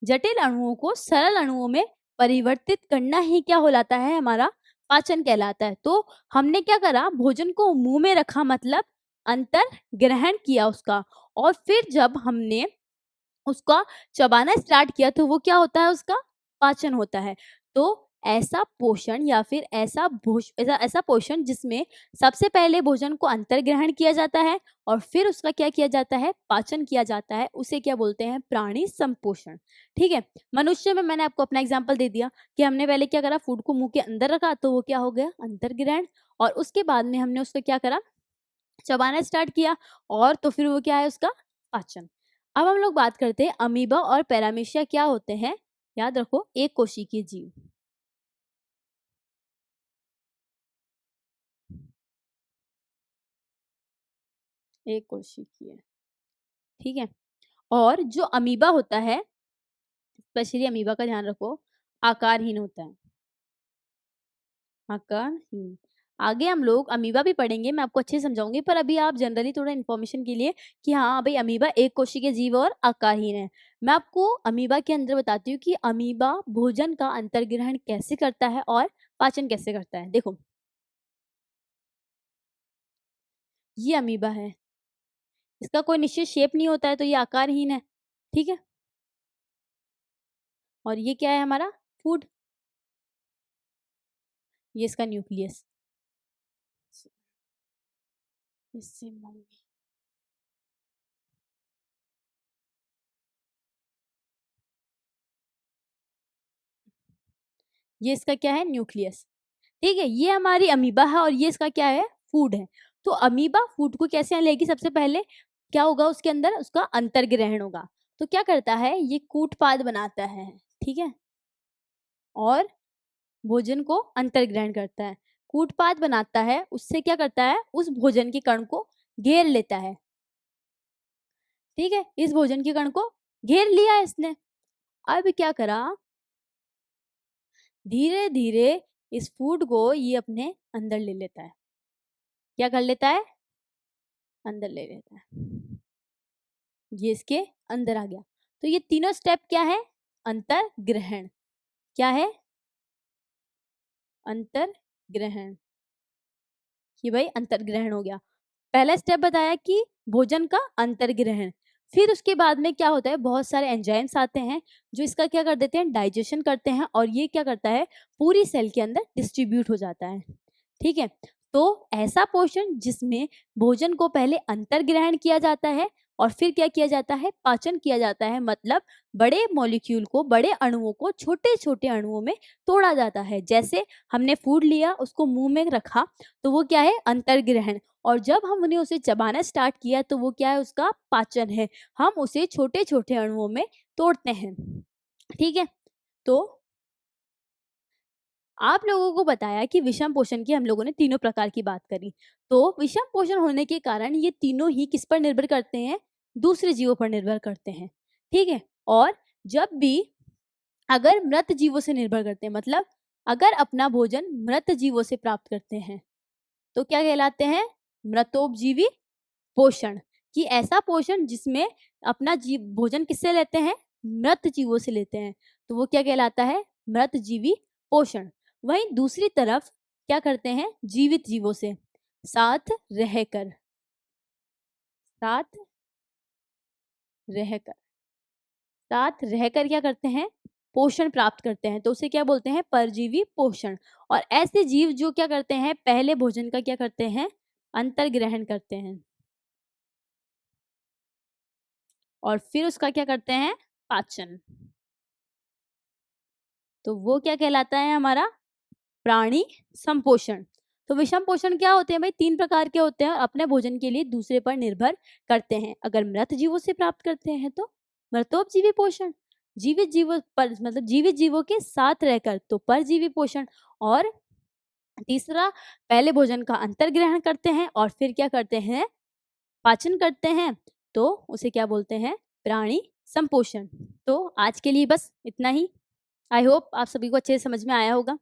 जटिल अणुओं को सरल अणुओं में परिवर्तित करना ही क्या कहलाता है? हमारा पाचन कहलाता है। तो हमने क्या करा? भोजन को मुंह में रखा, मतलब अंतर ग्रहण किया उसका, और फिर जब हमने उसका चबाना स्टार्ट किया तो वो क्या होता है? उसका पाचन होता है। तो ऐसा पोषण या फिर ऐसा पोषण जिसमें सबसे पहले भोजन को अंतर्ग्रहण किया जाता है और फिर उसका क्या किया जाता है? पाचन किया जाता है, उसे क्या बोलते हैं? प्राणी संपोषण। ठीक है, मनुष्य में मैंने आपको अपना एग्जाम्पल दे दिया कि हमने पहले क्या करा? फूड को मुंह के अंदर रखा, तो वो क्या हो गया? अंतर्ग्रहण। और उसके बाद में हमने उसको क्या करा? चबाना स्टार्ट किया, और तो फिर वो क्या है? उसका पाचन। अब हम लोग बात करते हैं अमीबा और पैरामीशिया क्या होते हैं। याद रखो, एक कोशिकीय जीव। एक कोशिकीय, ठीक है। और जो अमीबा होता है, स्पेशली अमीबा का ध्यान रखो, आकारहीन होता है। आकारहीन। आगे हम लोग अमीबा भी पढ़ेंगे, मैं आपको अच्छे से समझाऊंगी, पर अभी आप जनरली थोड़ा इन्फॉर्मेशन के लिए कि हाँ भाई, अमीबा एक कोशिकीय जीव और आकारहीन है। मैं आपको अमीबा के अंदर बताती हूँ कि अमीबा भोजन का अंतर्ग्रहण कैसे करता है और पाचन कैसे करता है। देखो, ये अमीबा है, इसका कोई निश्चित शेप नहीं होता है, तो ये आकारहीन है। ठीक है, और ये क्या है? हमारा फूड। ये इसका न्यूक्लियस। इससे मम्मी, ये इसका क्या है? न्यूक्लियस। ठीक है, ये हमारी अमीबा है और ये इसका क्या है? फूड है। तो अमीबा फूड को कैसे लेगी? सबसे पहले क्या होगा उसके अंदर? उसका अंतर्ग्रहण होगा। तो क्या करता है? ये कूटपाद बनाता है, ठीक है, और भोजन को अंतर्ग्रहण करता है। कूटपाद बनाता है, उससे क्या करता है? उस भोजन के कण को घेर लेता है। ठीक है, इस भोजन के कण को घेर लिया इसने। अब क्या करा? धीरे धीरे इस फूड को ये अपने अंदर ले लेता है। क्या कर लेता है? अंदर ले लेता है। ये इसके अंदर आ गया। तो ये तीनों स्टेप क्या है? अंतर्ग्रहण। क्या है? अंतर्ग्रहण। कि भाई अंतर्ग्रहण हो गया। पहला स्टेप बताया कि भोजन का अंतर्ग्रहण। फिर उसके बाद में क्या होता है? बहुत सारे एंजाइम्स आते हैं जो इसका क्या कर देते हैं? डाइजेशन करते हैं, और ये क्या करता है? पूरी सेल के अंदर डिस्ट्रीब्यूट हो जाता है। ठीक है, तो ऐसा पोषण जिसमें भोजन को पहले अंतर्ग्रहण किया जाता है और फिर क्या किया जाता है, पाचन किया जाता है। मतलब बड़े मॉलिक्यूल को, बड़े अणुओं को छोटे छोटे अणुओं में तोड़ा जाता है। जैसे हमने फूड लिया, उसको मुंह में रखा, तो वो क्या है, अंतर्ग्रहण। और जब हमने उसे चबाना स्टार्ट किया तो वो क्या है, उसका पाचन है। हम उसे छोटे छोटे अणुओं में तोड़ते हैं। ठीक है, तो आप लोगों को बताया कि विषम पोषण की हम लोगों ने तीनों प्रकार की बात करी। तो विषम पोषण होने के कारण ये तीनों ही किस पर निर्भर करते हैं, दूसरे जीवों पर निर्भर करते हैं। ठीक है, और जब भी अगर मृत जीवों से निर्भर करते हैं, मतलब अगर अपना भोजन मृत जीवों से प्राप्त करते हैं तो क्या कहलाते हैं, मृतोपजीवी पोषण। कि ऐसा पोषण जिसमें अपना जीव भोजन किससे लेते हैं, मृत जीवों से लेते हैं, तो वो क्या कहलाता है, मृत जीवी पोषण। वहीं दूसरी तरफ क्या करते हैं, जीवित जीवों से साथ रहकर, साथ रहकर, साथ रहकर क्या करते हैं, पोषण प्राप्त करते हैं, तो उसे क्या बोलते हैं, परजीवी पोषण। और ऐसे जीव जो क्या करते हैं, पहले भोजन का क्या करते हैं, अंतर्ग्रहण करते हैं और फिर उसका क्या करते हैं, पाचन। तो वो क्या कहलाता है, हमारा प्राणी संपोषण। तो विषम पोषण क्या होते हैं भाई, तीन प्रकार के होते हैं और अपने भोजन के लिए दूसरे पर निर्भर करते हैं। अगर मृत जीवों से प्राप्त करते हैं तो मृतोपजीवी पोषण, जीवित जीवों पर मतलब जीवित जीवों के साथ रहकर तो परजीवी पोषण, और तीसरा पहले भोजन का अंतर्ग्रहण करते हैं और फिर क्या करते हैं, पाचन करते हैं, तो उसे क्या बोलते हैं, प्राणी संपोषण। तो आज के लिए बस इतना ही। आई होप आप सभी को अच्छे से समझ में आया होगा।